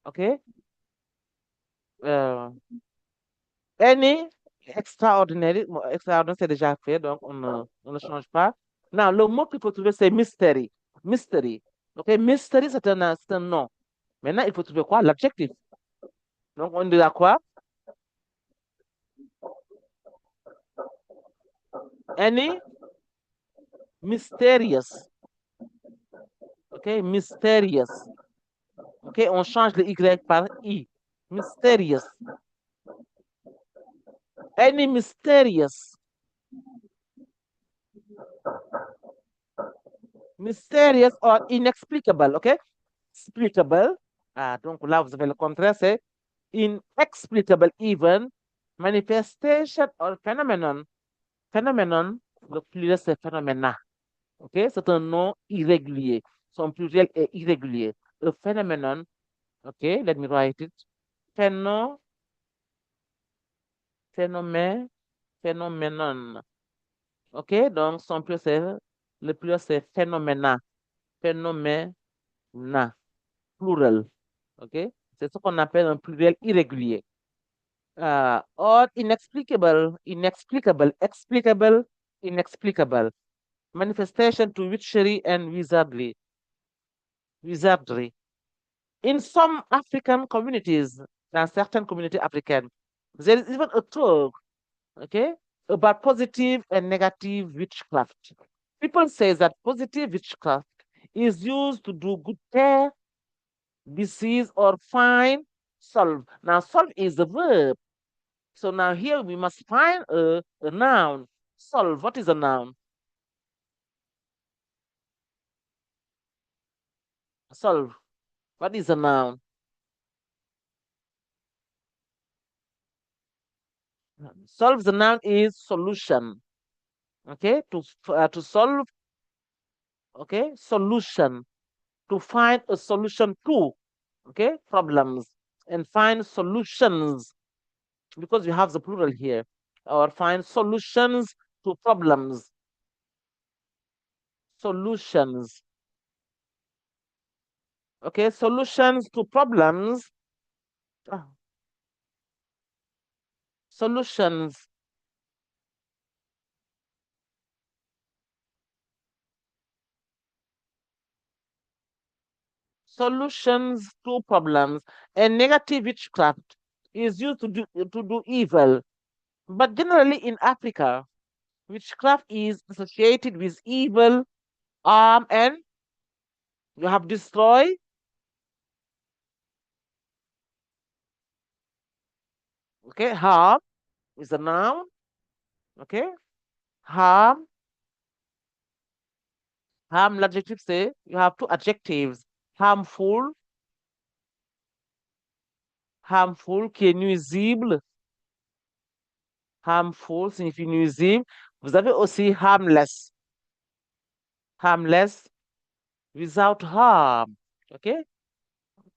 okay, uh, any extraordinary, extraordinary c'est déjà fait, donc on ne change pas. Now, le mot qu'il faut trouver, c'est mystery. Mystery. Ok, mystery, c'est un nom. Maintenant, il faut trouver quoi? L'adjectif. Donc, on dit à quoi? Any mysterious. Ok, mysterious. Ok, on change le Y par I. Mysterious. Any mysterious. Mysterious or inexplicable. Ok, explicable. Ah, donc là, vous avez le contraire, c'est inexplicable even manifestation or phenomenon. Phenomenon, le pluriel c'est phénomène. Ok, c'est un nom irrégulier. Son pluriel est irrégulier. A phenomenon, ok, let me write it. Phéno, phénomène, phénoménon. Ok, donc son pluriel c'est, le pluriel c'est phénoména. Phénoména, plural. Ok, c'est ce qu'on appelle un pluriel irrégulier. Or inexplicable, inexplicable, explicable, inexplicable. Manifestation to witchery and wizardry. Wizardry. In some African communities, dans certaines communautés africaines, there is even a talk, okay, about positive and negative witchcraft. People say that positive witchcraft is used to do good care, disease, or find, solve. Now, solve is the verb. So now here we must find a noun. Solve. What is a noun? Solve. What is a noun? Solve the noun is solution. Okay, to solve. Okay, solution. To find a solution to. Okay, problems and find solutions because we have the plural here. Or find solutions to problems. Solutions. Okay, solutions to problems. Ah, solutions. Solutions to problems. And negative witchcraft is used to do evil. But generally in Africa, witchcraft is associated with evil, harm, and you have destroy. Okay, harm is a noun. Okay, harm, harm, l'adjective say you have two adjectives. Harmful, harmful qui est nuisible. Harmful signifie nuisible. Vous avez aussi harmless. Harmless, without harm. Okay,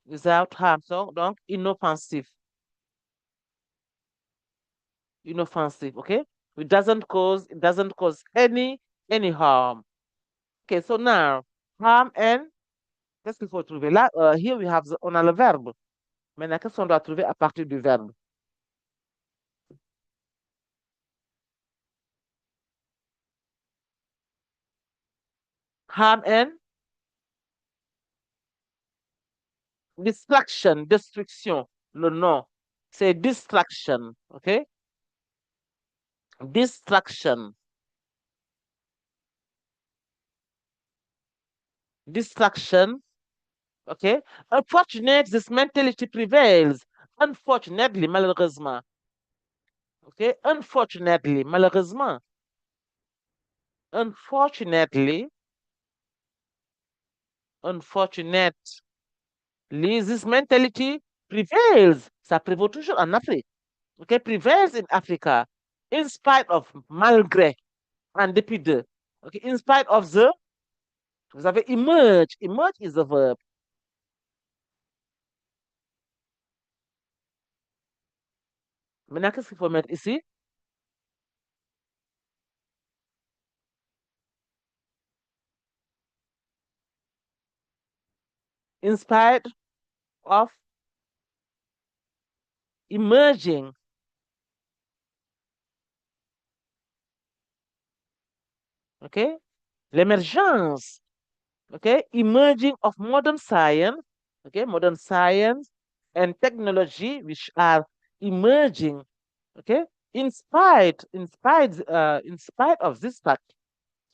without harm. So, donc, inoffensive. Inoffensive. Okay, it doesn't cause any harm. Okay, so now harm and qu'est-ce qu'il faut trouver là? Here we have on a le verbe. Maintenant, qu'est-ce qu'on doit trouver à partir du verbe? Harm and distraction, destruction. Le nom, c'est distraction. Okay, distraction, distraction. Okay, unfortunately, this mentality prevails. Unfortunately, malheureusement. Okay, unfortunately, malheureusement. Unfortunately, unfortunately, this mentality prevails Ça prévaut toujours en Afrique. Okay, prevails in Africa in spite of, malgré, en dépit de. Okay, in spite of the, vous avez emerge. Emerge is the verb. Maintenant, qu'est-ce qu'il faut mettre ici? In spite of emerging. Okay, l'émergence. Okay, emerging of modern science. Okay, modern science and technology, which are emerging. Okay, in spite of this fact,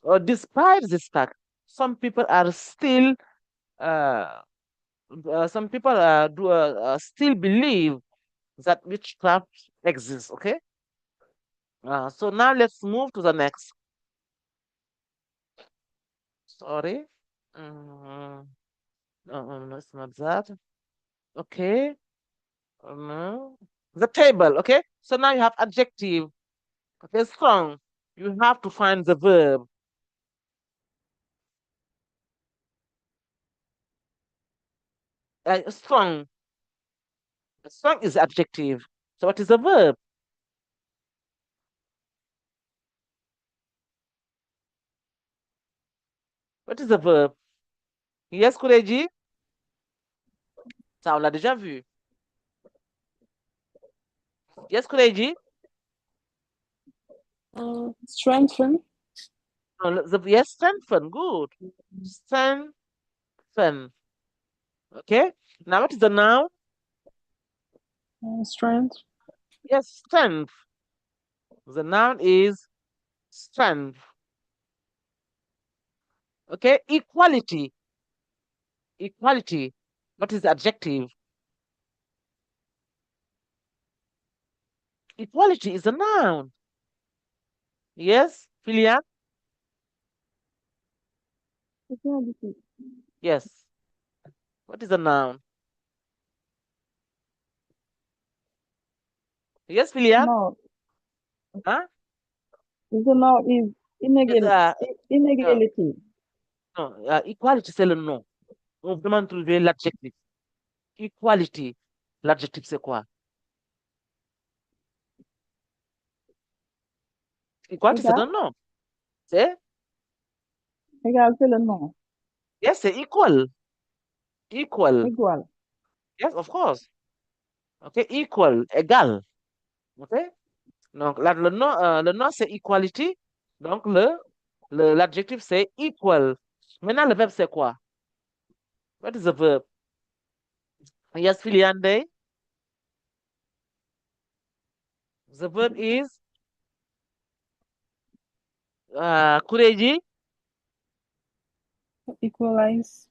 or despite this fact, some people are still uh, some people still believe that witchcraft exists. Okay, so now let's move to the next. Sorry, no, it's not that. Okay, no, the table. Okay, so now you have adjective. Okay, strong. You have to find the verb. Strong. Strong is adjective. So what is the verb? What is the verb? Yes, Kureji? Ça, on l'a déjà vu. Yes, Kureji? Strengthen. No, yes, strengthen. Good. Strengthen. Okay. Now, what is the noun? Strength. Yes, strength. The noun is strength. Okay. Equality. Equality. What is the adjective? Equality is a noun. Yes, Philia? Equality. Yes. What is a noun? Yes, Philia? No, Huh? the no is Yes, uh, inequality. non, equality, c'est le nom. On vous demande de trouver l'adjectif. Equality, l'adjectif, c'est quoi? Equality, c'est Égal, un nom. C'est? égal, c'est le nom. Yes, c'est equal. Equal. Égal. Yes, of course. OK, equal, égal. OK? Donc, là, le nom, c'est equality. Donc, l'adjectif, c'est equal. Maintenant, le verbe, c'est quoi? What is the verb? Yes, Filiande? The verb is Kureji? Equalize.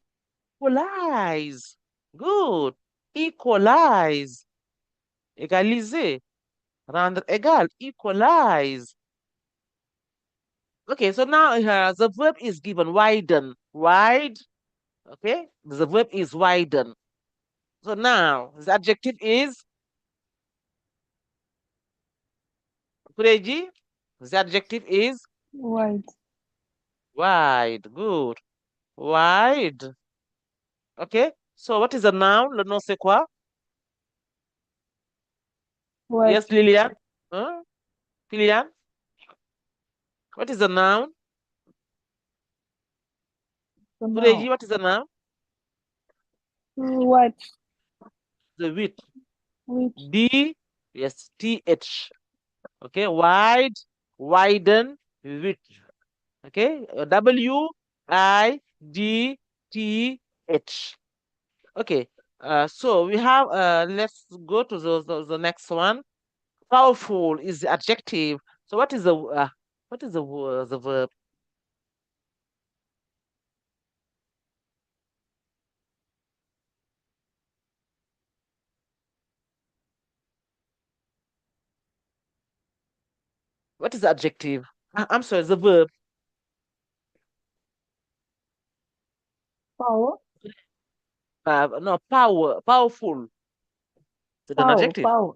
Equalize. Good. Equalize. Égaliser. Rendre égal. Equalize. Okay, so now the verb is given widen. Wide. Okay, the verb is widen. So now the adjective is Kureji. The adjective is Wide. wide. Good. Wide. Okay, so what is the noun? Le nom c'est quoi? Wide. Yes, Lilian. Huh? Lilian, what is the noun? The Kureji, no. what is the noun? Wide. The width. Width. D, yes, TH. Okay, wide, widen, width. Okay, WIDTH. Okay, so we have, let's go to the next one. Powerful is the adjective. So what is the verb? What is the adjective? I'm sorry, the verb. Power. No, powerful. C'est un Power, adjectif. power.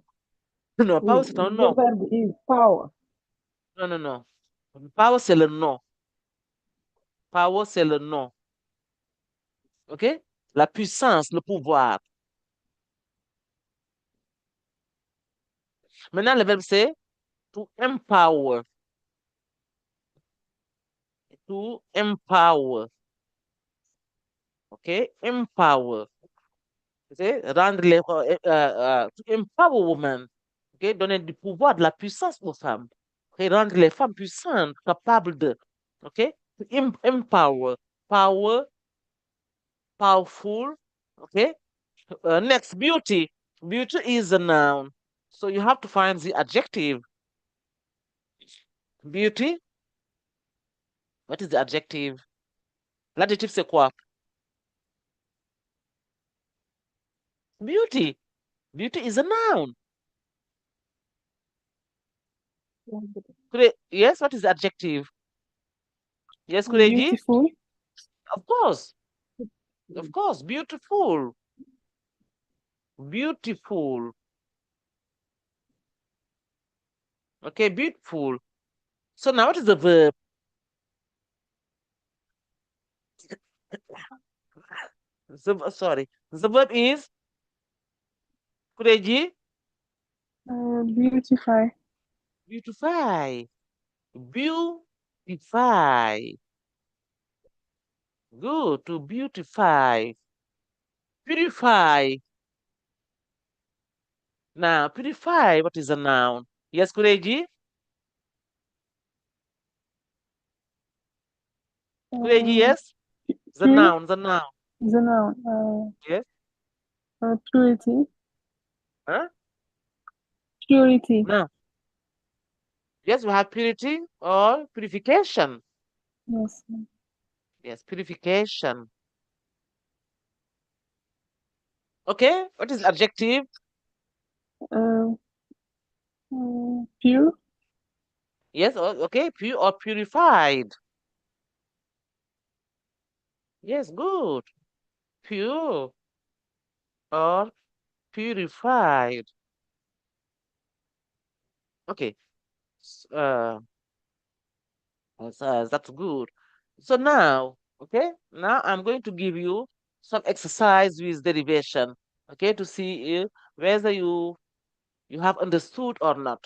Non, Oui, power, c'est un le nom. verbe is power. Non, non, non. Power, c'est le nom. Power, c'est le nom. OK? La puissance, le pouvoir. Maintenant, le verbe, c'est to empower. To empower. OK? Empower. OK? Rendre les, to empower women. OK? Donner du pouvoir, de la puissance aux femmes. OK? Rendre les femmes puissantes, capables de. OK? To empower. Power, powerful. OK? Next, beauty. Beauty is a noun. So you have to find the adjective. Beauty. What is the adjective? L'adjectif, c'est quoi? Beauty. Beauty is a noun. Yes, what is the adjective? Yes, could I give? Beautiful. Of course. Of course. Beautiful. Beautiful. Okay, beautiful. So now what is the verb? Sorry. The verb is could I give? Beautify. Beautify. Beautify. Good. To beautify. Purify. Now, purify, what is a noun? Yes, Kureji? Kureji, Uh, yes? The pure noun, the noun. is a noun. Yes? Purity. Huh? Purity. Now, yes, we have purity or purification. Yes. Yes, purification. Okay, what is adjective? Uh, Pure. Yes, okay, pure or purified. Yes, good. Pure or purified. Okay, that's good. So now, okay, now I'm going to give you some exercise with derivation, okay, to see whether you have understood or not.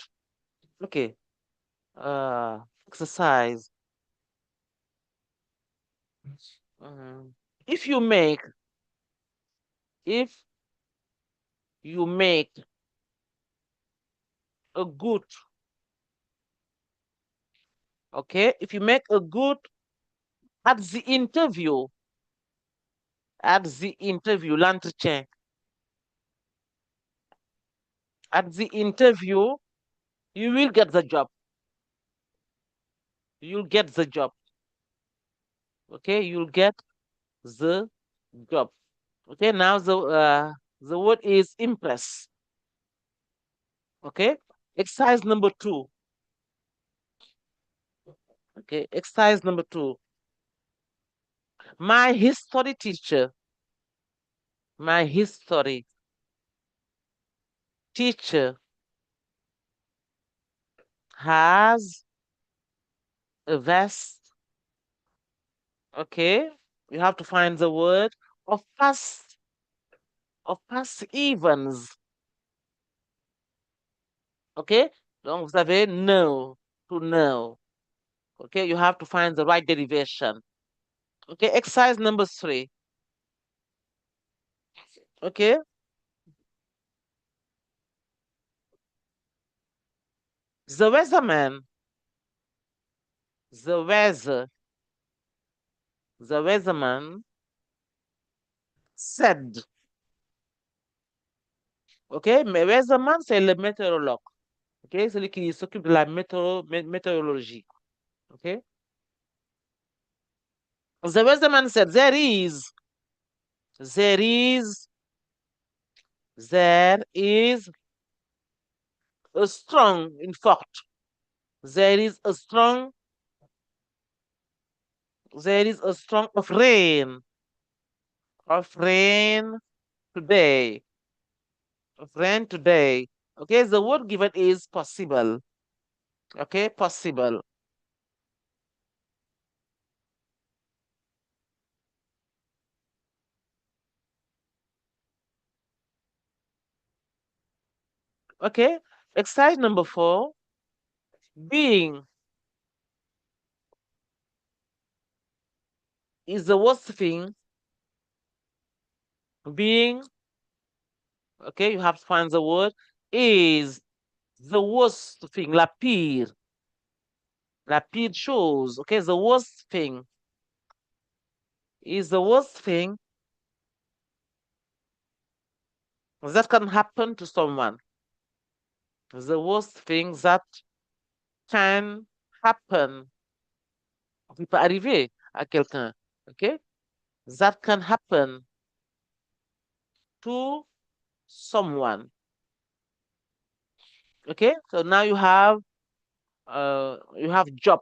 Okay, exercise. Mhm. If you make, if you make a good, okay, if you make a good at the interview, l'entretien, at the interview, you will get the job. You'll get the job. Okay, you'll get the job. Okay, now the word is impress. Okay, exercise number 2. Okay, exercise number 2. My history teacher. My history teacher has a vest. Okay, you have to find the word of past events. Okay, donc vous avez know, to know. Okay, you have to find the right derivation. Okay, exercise number 3. Okay, the weatherman, the weather, the weatherman said. Okay, mais weatherman, c'est le météorologue. Ok, celui qui s'occupe de la météorologie. Ok, the weatherman said there is, there is a strong, in fact, there is a strong, there is a strong of rain today. of rain today. Okay, the word given is possible. Okay, possible. Okay, exercise number 4. Being is the worst thing. Being, okay, you have to find the word, is the worst thing. Lapid. Lapid shows. Okay, the worst thing is the worst thing that can happen to someone. The worst thing that can happen. Qui peut arriver à quelqu'un. Okay? That can happen to someone. Okay? So now you have job.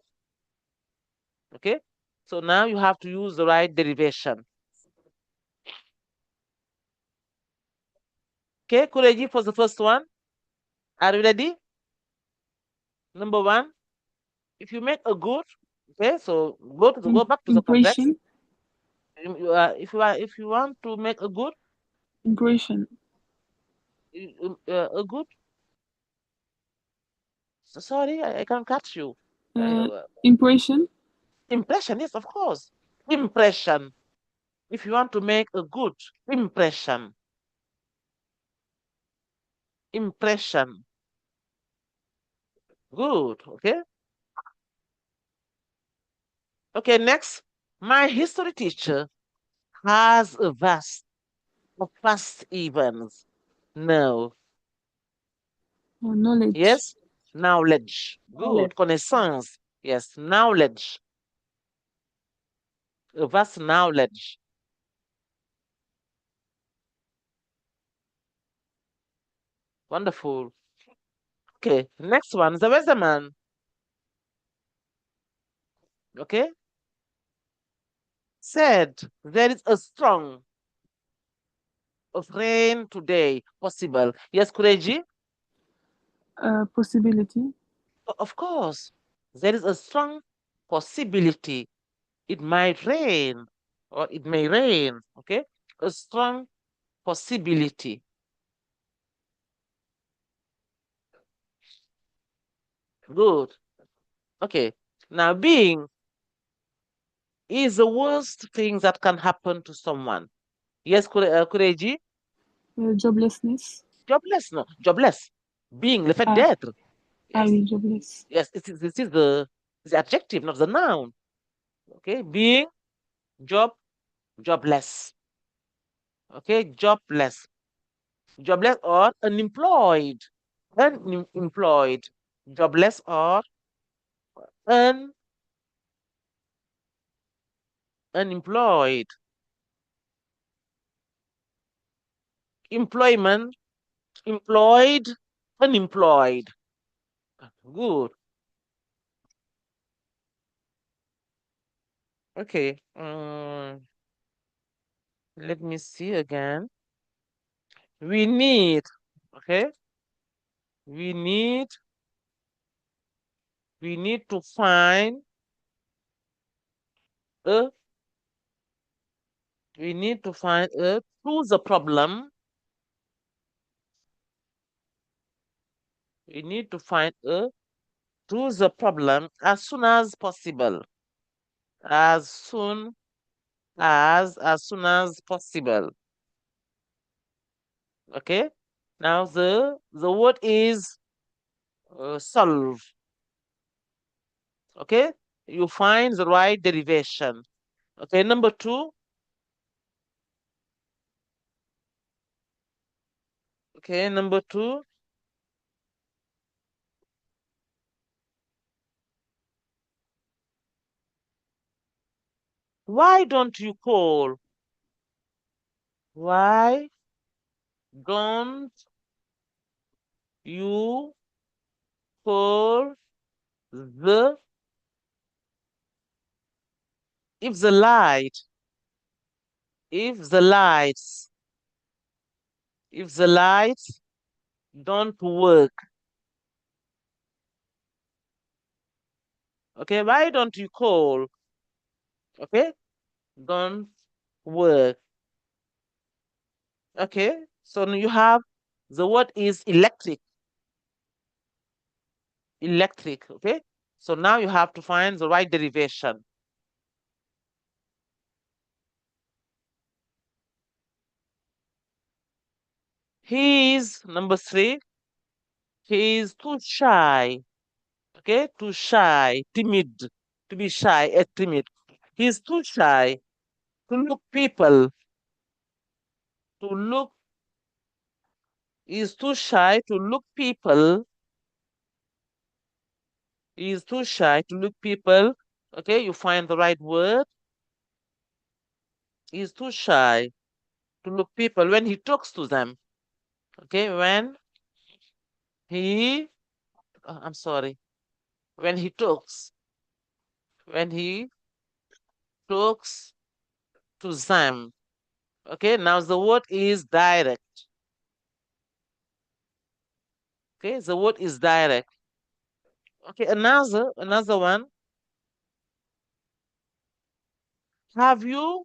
Okay? So now you have to use the right derivation. Okay, Kureji for the first one. Are you ready? Number 1, if you make a good, okay, so go back to the complex. Impression. If you want to make a good, Impression. a good. Sorry, I can't catch you. Impression. Impression, yes, of course. Impression. If you want to make a good impression, impression. Good. Okay. Okay. Next, my history teacher has a vast of past events. No. Knowledge. Yes. Knowledge. Knowledge. Good. Connaissance. Yes. Knowledge. A vast knowledge. Wonderful. Okay. Next one. The weatherman. Okay. Said there is a strong of rain today possible. Yes, Kureji? Possibility. Of course, there is a strong possibility it might rain or it may rain. Okay, a strong possibility. Good. Okay, now being is the worst thing that can happen to someone. Yes, Kureji? Joblessness. Jobless, no, jobless. Being, le fait Ah, d'être. ah Yes, oui, jobless. yes, this is the adjective, not the noun. Okay, being, job, jobless. Okay, jobless. Jobless or unemployed. Unemployed. Jobless or un unemployed. Employment, employed, unemployed. Good. Okay. Let me see again. We need, okay? We need we need to find a we need to find a to the problem. We need to find a to the problem as soon as possible. As soon as possible. Okay. Now the word is solve. Okay. You find the right derivation. Okay. Number 2. Okay. Number 2. Why don't you call? Why don't you call the if the light if the lights if the lights don't work. Okay, why don't you call? Okay, don't work. Okay, so now you have the word is electric. Electric. Okay, so now you have to find the right derivation. He is number 3. He is too shy. Okay, too shy, timid, to be shy, timid. He is too shy to look people, to look. He is too shy to look people. He is too shy to look people. Okay, you find the right word. He is too shy to look people when he talks to them. Okay, he, I'm sorry, when he when he talks to them. Okay, now the word is direct. Okay, the word is direct. Okay, another one. Have you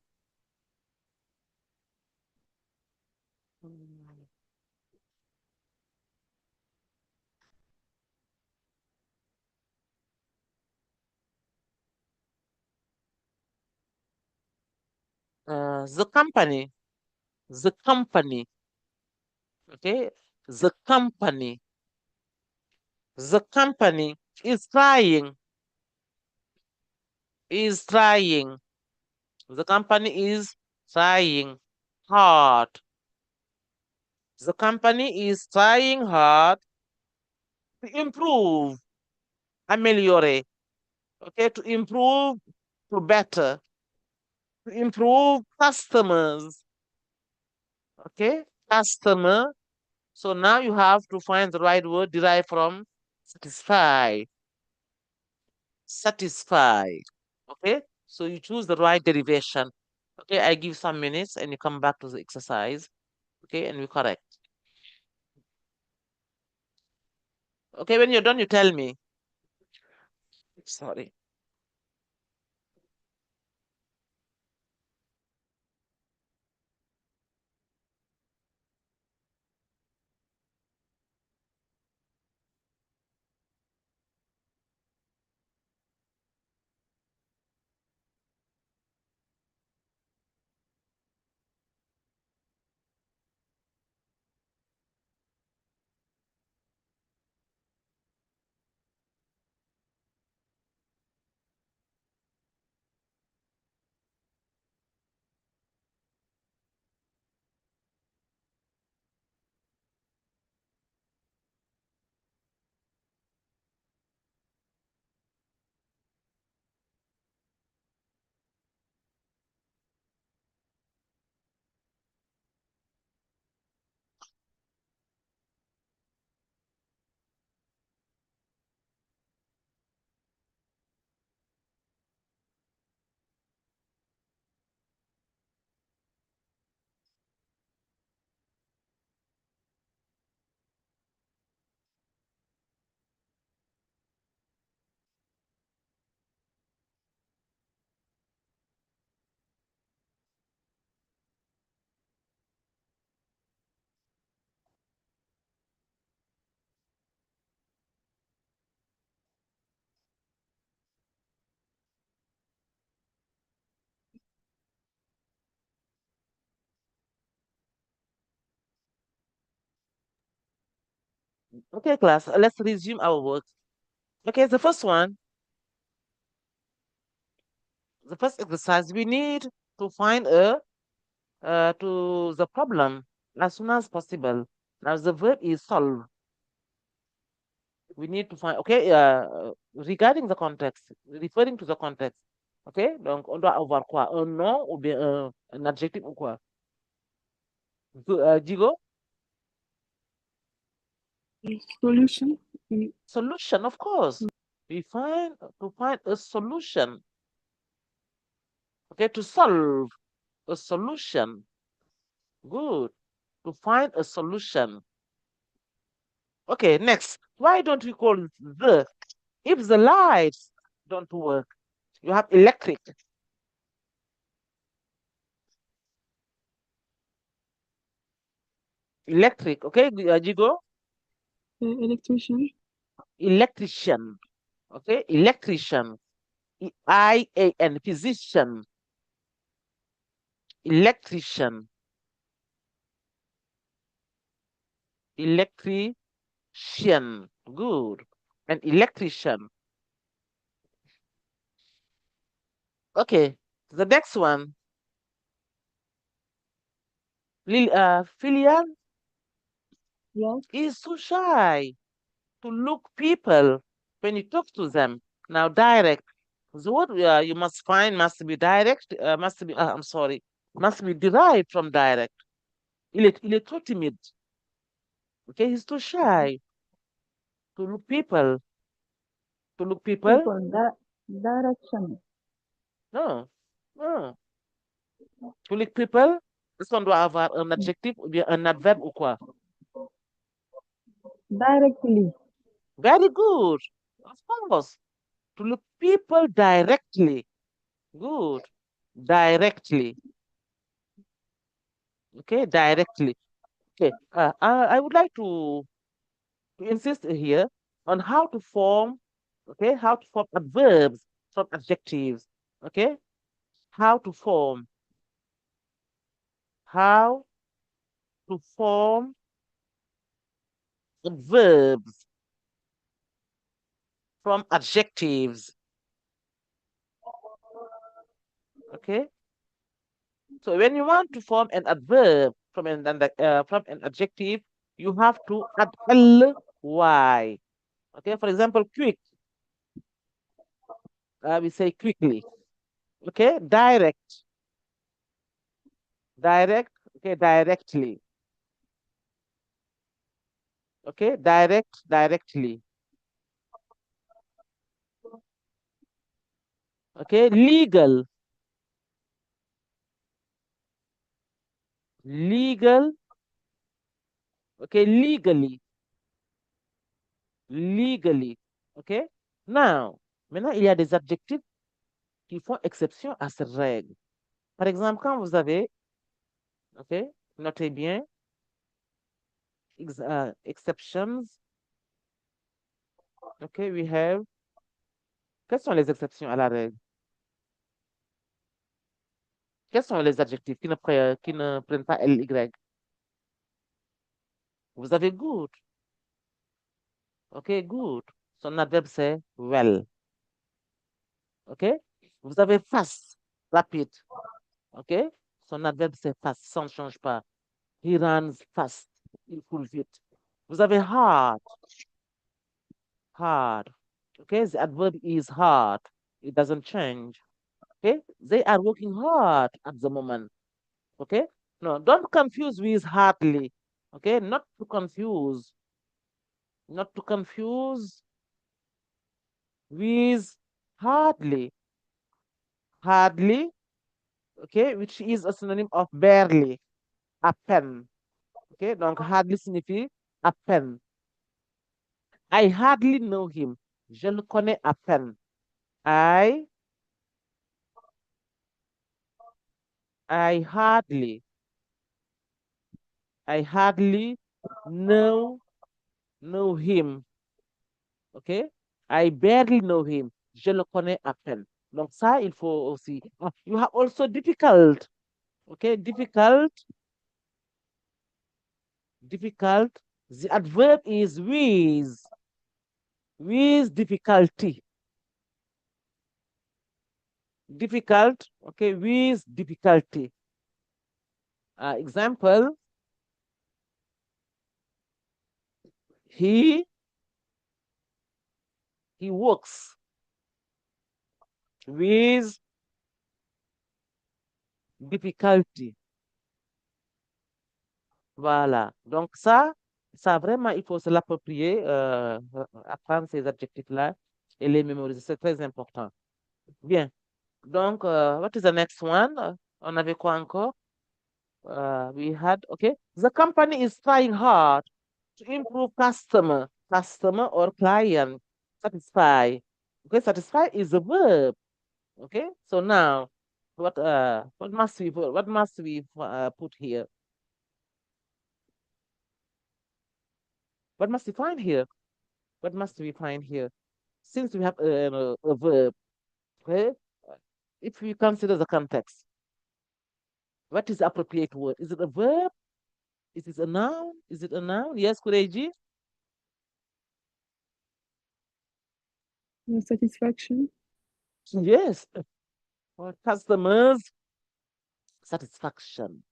the company, the company, okay, the company is trying, the company is trying hard, the company is trying hard to improve, ameliorate, okay, to improve, to better, to improve customers, okay, customer. So now you have to find the right word derived from satisfy, satisfy. Okay, so you choose the right derivation. Okay, I give some minutes and you come back to the exercise. Okay, and we correct. Okay, when you're done, you tell me. Sorry. Okay, class, let's resume our work. Okay, the first exercise, we need to find to the problem as soon as possible. Now the verb is solve. We need to find, okay, regarding the context, referring to the context. Ok, donc on doit avoir quoi? Un nom ou bien un adjectif ou quoi? Digo? Solution. Solution, of course. We find to find a solution. Okay, to solve a solution. Good. To find a solution. Okay, next. Why don't we call the? If the lights don't work, you have electric. Electric, okay, Jigo? Electrician. Electrician, okay? Electrician. I-A-N, physician. Electrician. Electrician. Good. An electrician. Okay, the next one. Filian Yes. is so shy to look people when you talk to them. Now, direct. The word you must find must be direct, must be, I'm sorry, must be derived from direct. Il est trop timide. Okay, he's too shy to look people. To look people? People, direction. No, no. To look people, est-ce qu'on doit avoir un adjectif ou bien un adverbe ou quoi? Directly. Very good. Of course. To look people directly. Good. Directly. Okay, directly. Okay. I would like to insist here on how to form, okay, how to form adverbs from adjectives. Okay, how to form, how to form adverbs from adjectives. Okay, so when you want to form an adverb from an adjective, you have to add ly. Okay, for example, quick. We say quickly. Okay, direct, direct. Okay, directly. Okay, direct, directly. Okay, legal, legal. Okay, legally, legally. OK? Now, maintenant, il y a des adjectifs qui font exception à cette règle. Par exemple, quand vous avez, OK, notez bien, exceptions. OK, we have. Quelles sont les exceptions à la règle? Quels sont les adjectifs qui ne prennent pas ly? Vous avez good. OK, good. Son adverbe, c'est well. OK? Vous avez fast, rapide. OK? Son adverbe, c'est fast, ça ne change pas. He runs fast. Il court vite. Vous avez hard. Hard. Okay, the adverb is hard. It doesn't change. Okay, they are working hard at the moment. Okay, no, don't confuse with hardly. Okay, not to confuse. Not to confuse with hardly. Hardly. Okay, which is a synonym of barely. À peine. Okay, donc hardly signifie à peine. I hardly know him. Je le connais à peine. I I hardly know him. OK? I barely know him. Je le connais à peine. Donc ça, il faut aussi. You have also difficult. OK? Difficult. Difficult. The adverb is with. With difficulty. Difficult. Okay? With difficulty. Example. He works with difficulty. Voilà. Donc ça vraiment, il faut se l'approprier, apprendre ces adjectifs-là et les mémoriser. C'est très important. Bien. Donc, what is the next one? On avait quoi encore? We had, okay. The company is trying hard To improve customer or client, satisfy. Okay, satisfy is a verb. Okay, so now what must we put? What must we put here? What must we find here? What must we find here? Since we have a verb, okay, if we consider the context, what is the appropriate word? Is it a verb? Is it a noun? Is it a noun? Yes, Kureji? Satisfaction. Yes. For customers, satisfaction.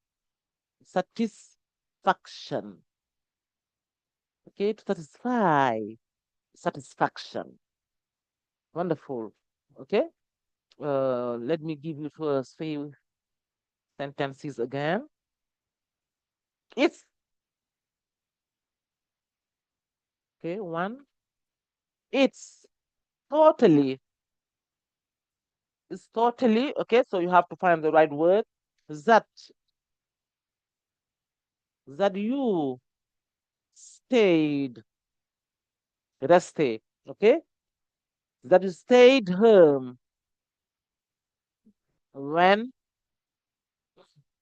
Satisfaction. Okay, to satisfy. Satisfaction. Wonderful. Okay. Let me give you first few sentences again. It's okay. One. It's totally. It's totally okay. So you have to find the right word. That that you stayed. Reste. Okay. That you stayed home when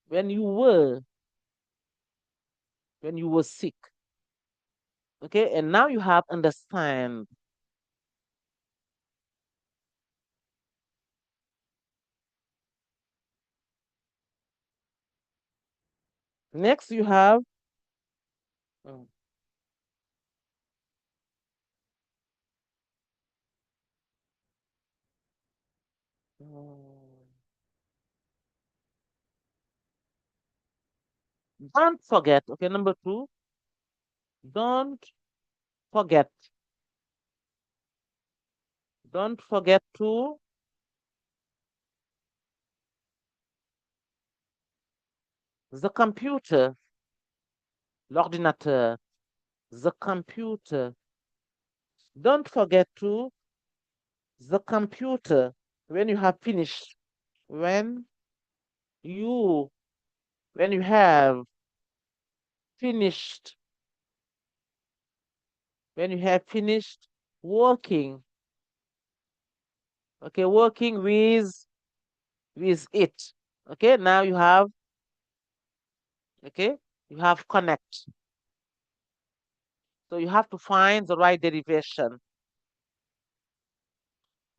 when you were when you were sick. Okay. And now you have understand. Next you have mm, mm, don't forget. Okay. Number two. Don't forget. Don't forget to the computer, l'ordinateur, the computer. Don't forget to the computer when you have finished. When you when you have finished when you have finished working. Okay, working with it. Okay, now you have okay, you have connect. So you have to find the right derivation.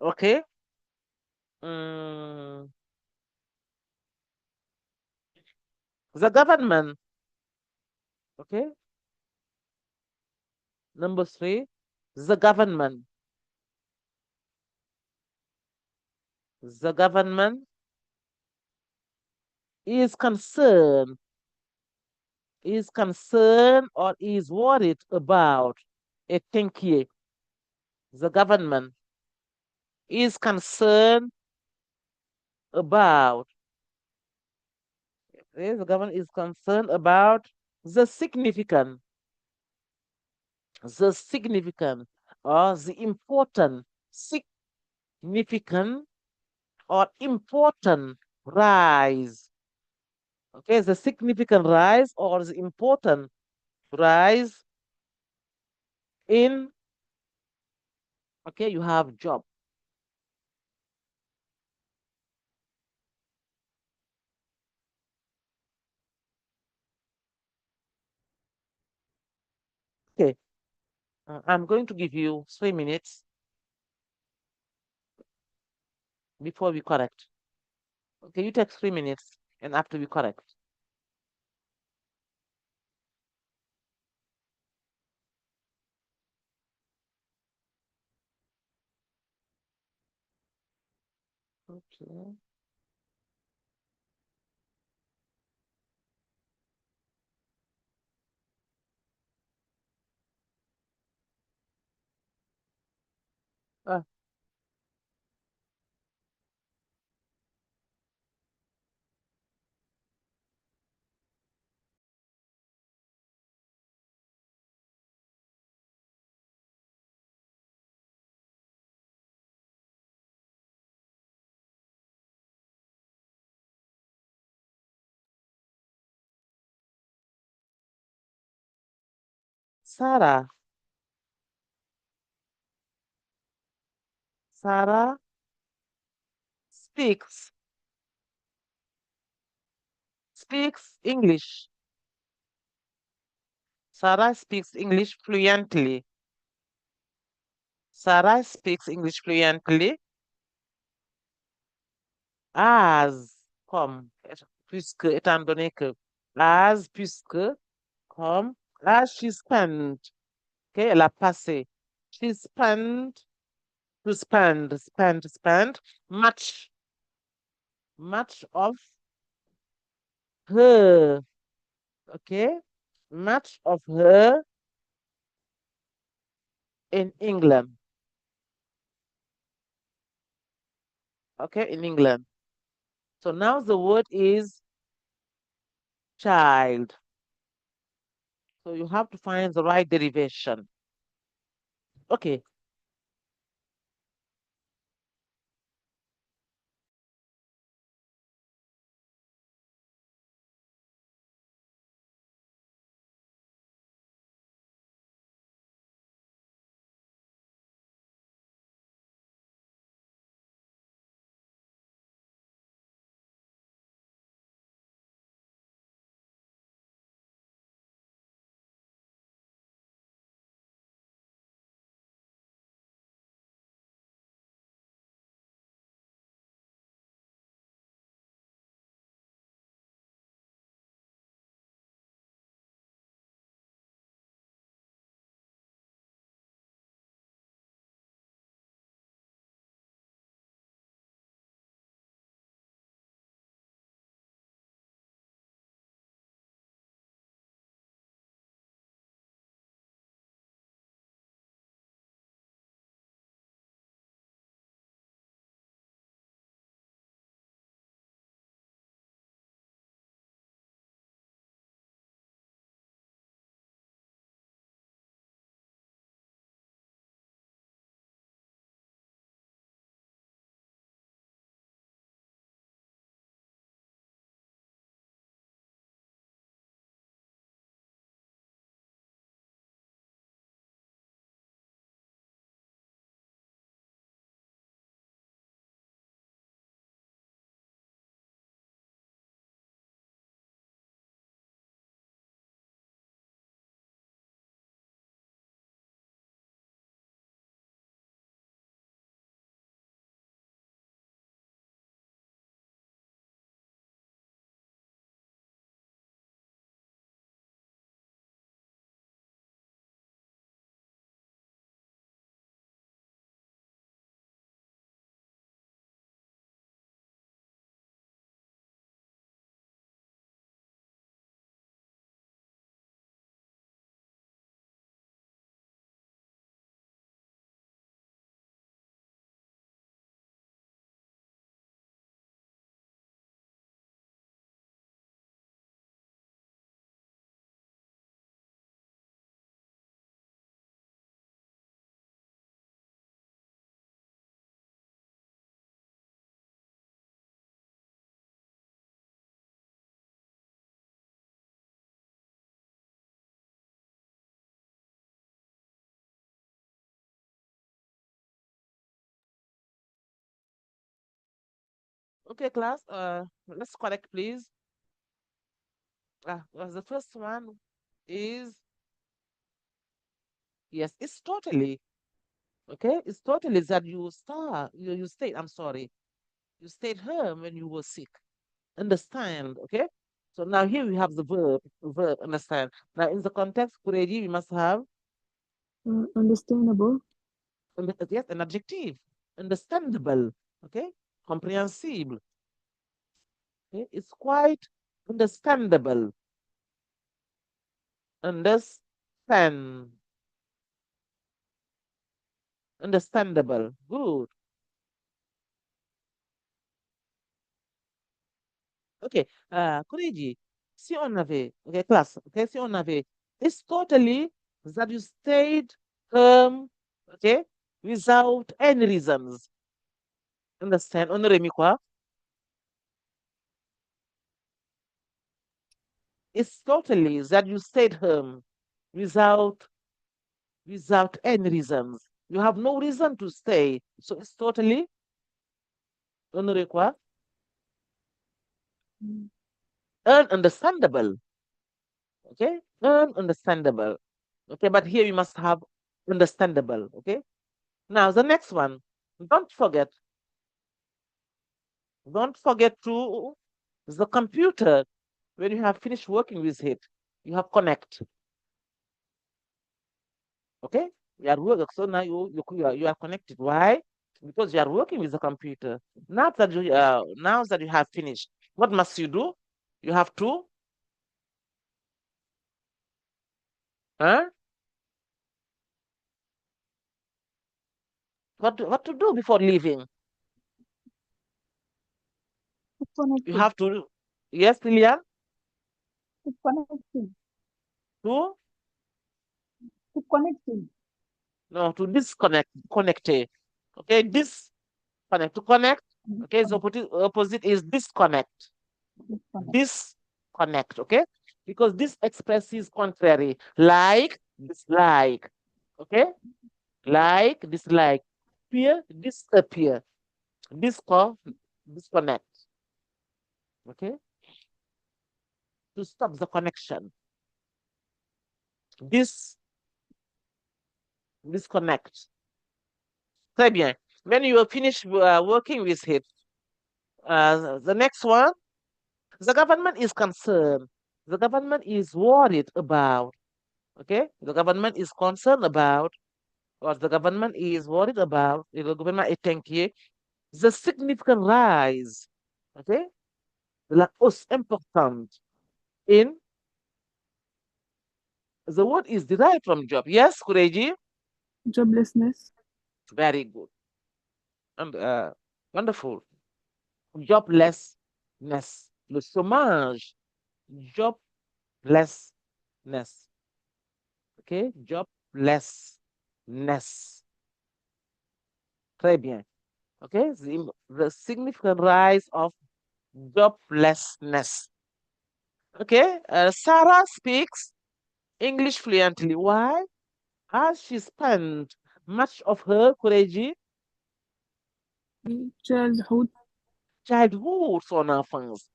Okay. Mm, the government. Okay. Number three, the government. The government is concerned or is worried about a thinking. The government is concerned about the government is concerned about the significant or the important significant or important rise. Okay, the significant rise or the important rise in okay, you have job. Okay, I'm going to give you 3 minutes before we correct. Okay, you take 3 minutes and after we correct. Okay. Uh, Sarah. Sarah speaks English. Sarah speaks English fluently. Sarah speaks English fluently as, comme, puisque, étant donné que, as, puisque, comme, as she spent, ok, elle a passé. She spent, to spend, much of her, okay, much of her in England, okay, in England. So now the word is child. So you have to find the right derivation. Okay. Okay, class. Let's correct, please. The first one is yes, it's totally okay. It's totally that you stayed. I'm sorry, you stayed home when you were sick. Understand? Okay. So now here we have the verb. Understand? Now in the context, Kuredi, we must have Understandable. yes an adjective. Understandable. Okay. Comprehensible. Okay. It's quite understandable. Understand. Understandable. Good. Ok. Kureji, si on avait, ok, classe, ok, si on avait, it's totally that you stayed home, okay, without any reasons. Understand? On aurait mis quoi? It's totally that you stayed home without without any reasons. You have no reason to stay. So it's totally unrequired, Mm. ununderstandable. Okay, ununderstandable. Okay, but here we must have understandable. Okay, now the next one. Don't forget, don't forget to the computer. When you have finished working with it, you have connect. Okay, you are working. So now you are connected. Why? Because you are working with the computer. Now that you have finished, what must you do? You have to, huh? What to do before leaving? Keep You connected. have to, yes, Lilian, Keep connected. to Keep connected. no to disconnect, connect. Okay, disconnect to connect. Okay, the Disconnect. opposite is disconnect. Disconnect. Disconnect. Okay, because this expresses contrary, like dislike. Okay, like dislike, appear, disappear, disco, disconnect. Okay, to stop the connection. Disconnect. Très bien. When you are finished working with it, the next one, the government is concerned. The government is worried about. Okay, the government is concerned about, or the government is worried about. The government est inquiet. The significant rise. Okay, la hausse importante in the word is derived from job. Yes, Kureji? Joblessness. Very good. And wonderful. Joblessness. Le chômage. Joblessness. Okay? Joblessness. Très bien. Okay? The significant rise of joblessness. Okay? Sarah speaks English fluently. Why? As she spent much of her courage Childhood. childhood, son enfance.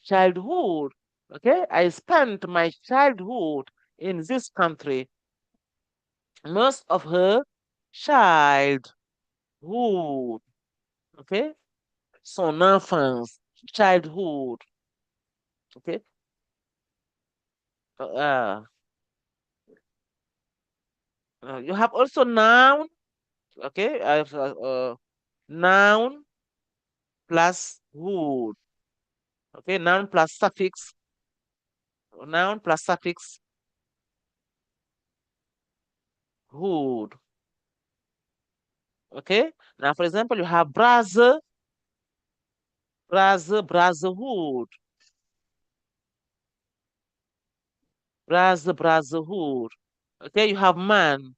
Childhood. Okay, I spent my childhood in this country. Most of her childhood. Okay, son enfance, childhood. Okay, uh, you have also noun. Okay, I have noun plus wood. Okay, noun plus suffix. Noun plus suffix hood. Okay, now for example, you have brotherhood, brotherhood. Okay, you have manhood,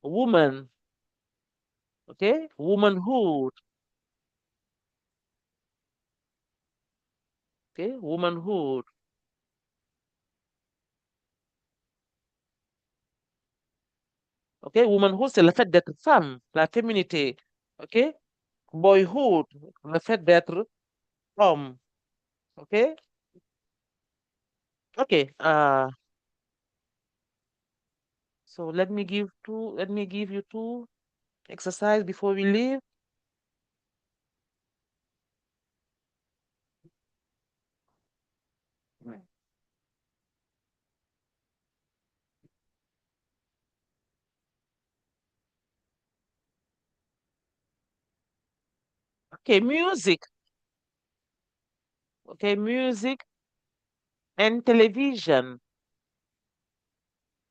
woman. Okay, womanhood. Okay, womanhood. Okay, womanhood, c'est le fait d'être femme, la féminité. Okay, boyhood, le fait d'être homme. Okay, okay. So let me give you two exercise before we leave. Okay, music. Okay, music and television.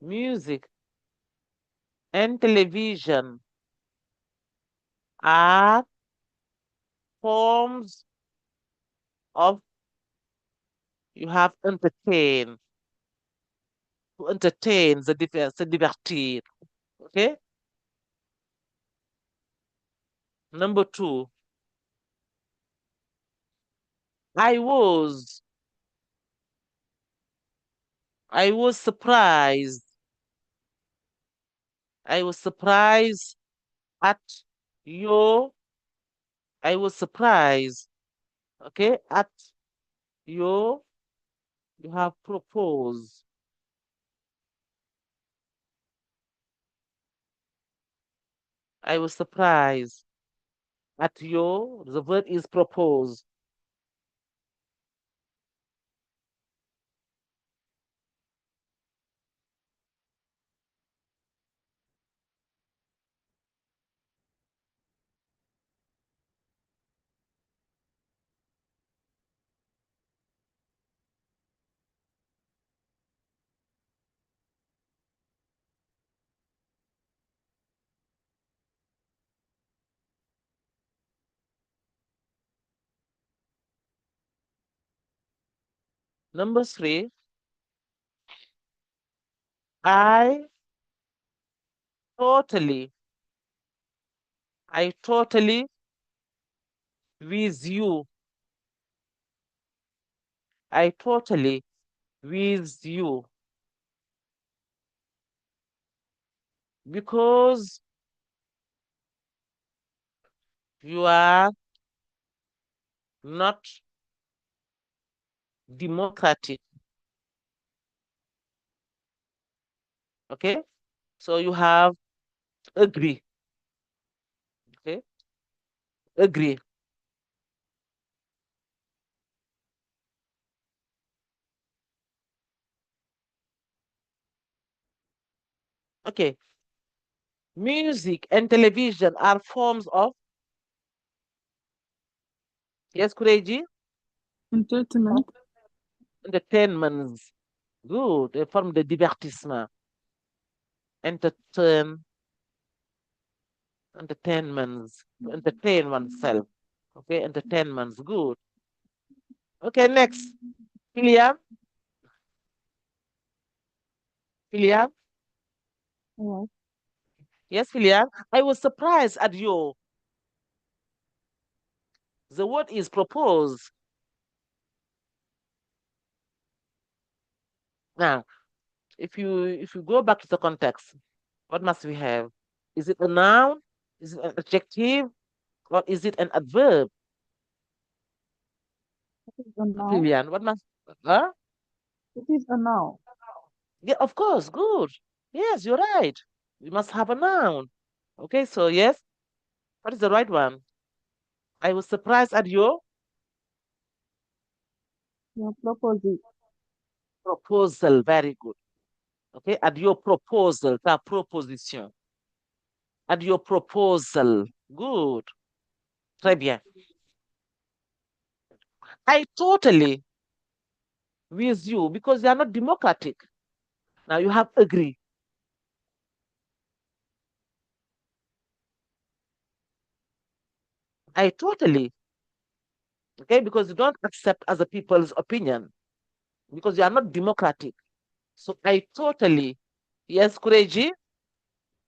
Music and television are forms of you have entertain, to entertain, se divertir. Okay. Number two, I was. I was surprised. I was surprised at your, I was surprised, okay, at your, you have proposed. I was surprised at your, the word is propose. Number three, I totally, I totally with you. I totally with you because you are not democratic. Okay, so you have agree. Okay, agree. Okay, music and television are forms of, yes, Kureji, Entertainment. entertainment. Good, a form de divertissement. Entertain, entertainment, to entertain oneself. Okay, entertainment. Good. Okay, next. William, William. Yes. Yes, William. I was surprised at you. The word is propose. Now, if you go back to the context, what must we have? Is it a noun? Is it an adjective? Or is it an adverb? It is a noun. William, what must huh? It is a noun. Yeah, of course, good. Yes, you're right. We must have a noun. Okay, so yes, what is the right one? I was surprised at your Your proposal. proposal. Very good. Okay, at your proposal, ta proposition. At your proposal. Good. Très bien. I totally with you because they are not democratic. Now you have agree. I totally, okay, because you don't accept other people's opinion because you are not democratic. So I totally, yes, Kureji,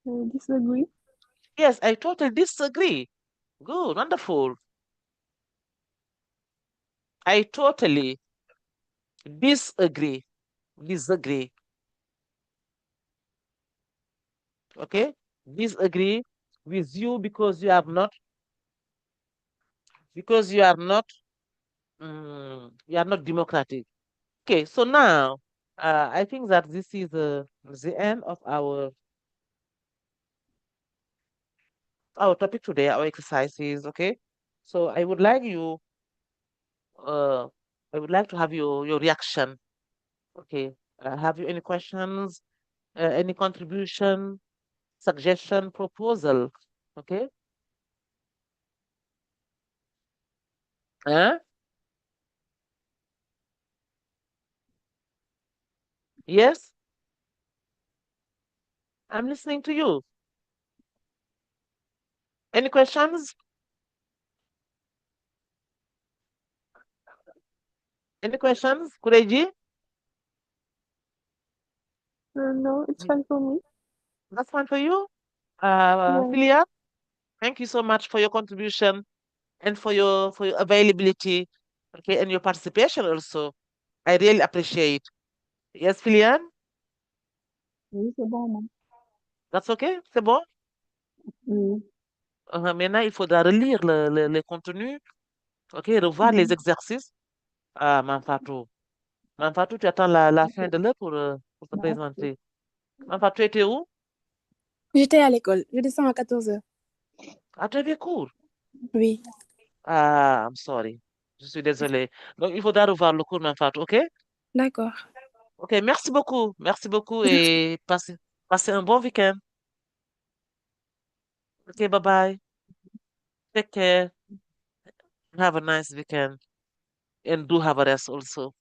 I disagree. yes, I totally disagree. Good, wonderful. I totally disagree. Disagree. Okay? Disagree with you because you are not democratic. Okay, so now I think that this is the end of our topic today, our exercises. Okay, so uh, I would like to have your reaction. Okay, have you any questions, any contribution, suggestion, proposal? Okay, huh? Yes, I'm listening to you. Any questions? Any questions, Kureji? No, it's fine for me. That's one for you. Yeah. Philia, thank you so much for your contribution and for your availability, okay, and your participation also. I really appreciate. Yes, Filiane? Oui, c'est bon, maman. That's okay? C'est bon? Oui. Maintenant, il faudra relire le contenu, ok? Revoir les Mhm. exercices. Ah, Manfatou. Manfatou, tu attends la fin de l'heure pour te Merci. présenter. Manfatou, tu étais où? J'étais à l'école. Je descends à 14 heures. Ah, tu avais cours. Oui, Ah, I'm sorry. Je suis désolée. Donc, il faudra revoir le cours, Manfatou, ok? d'accord. Ok, merci beaucoup. Merci beaucoup et passez un bon week-end. Ok, bye bye. Take care. Have a nice weekend. And do have a rest also.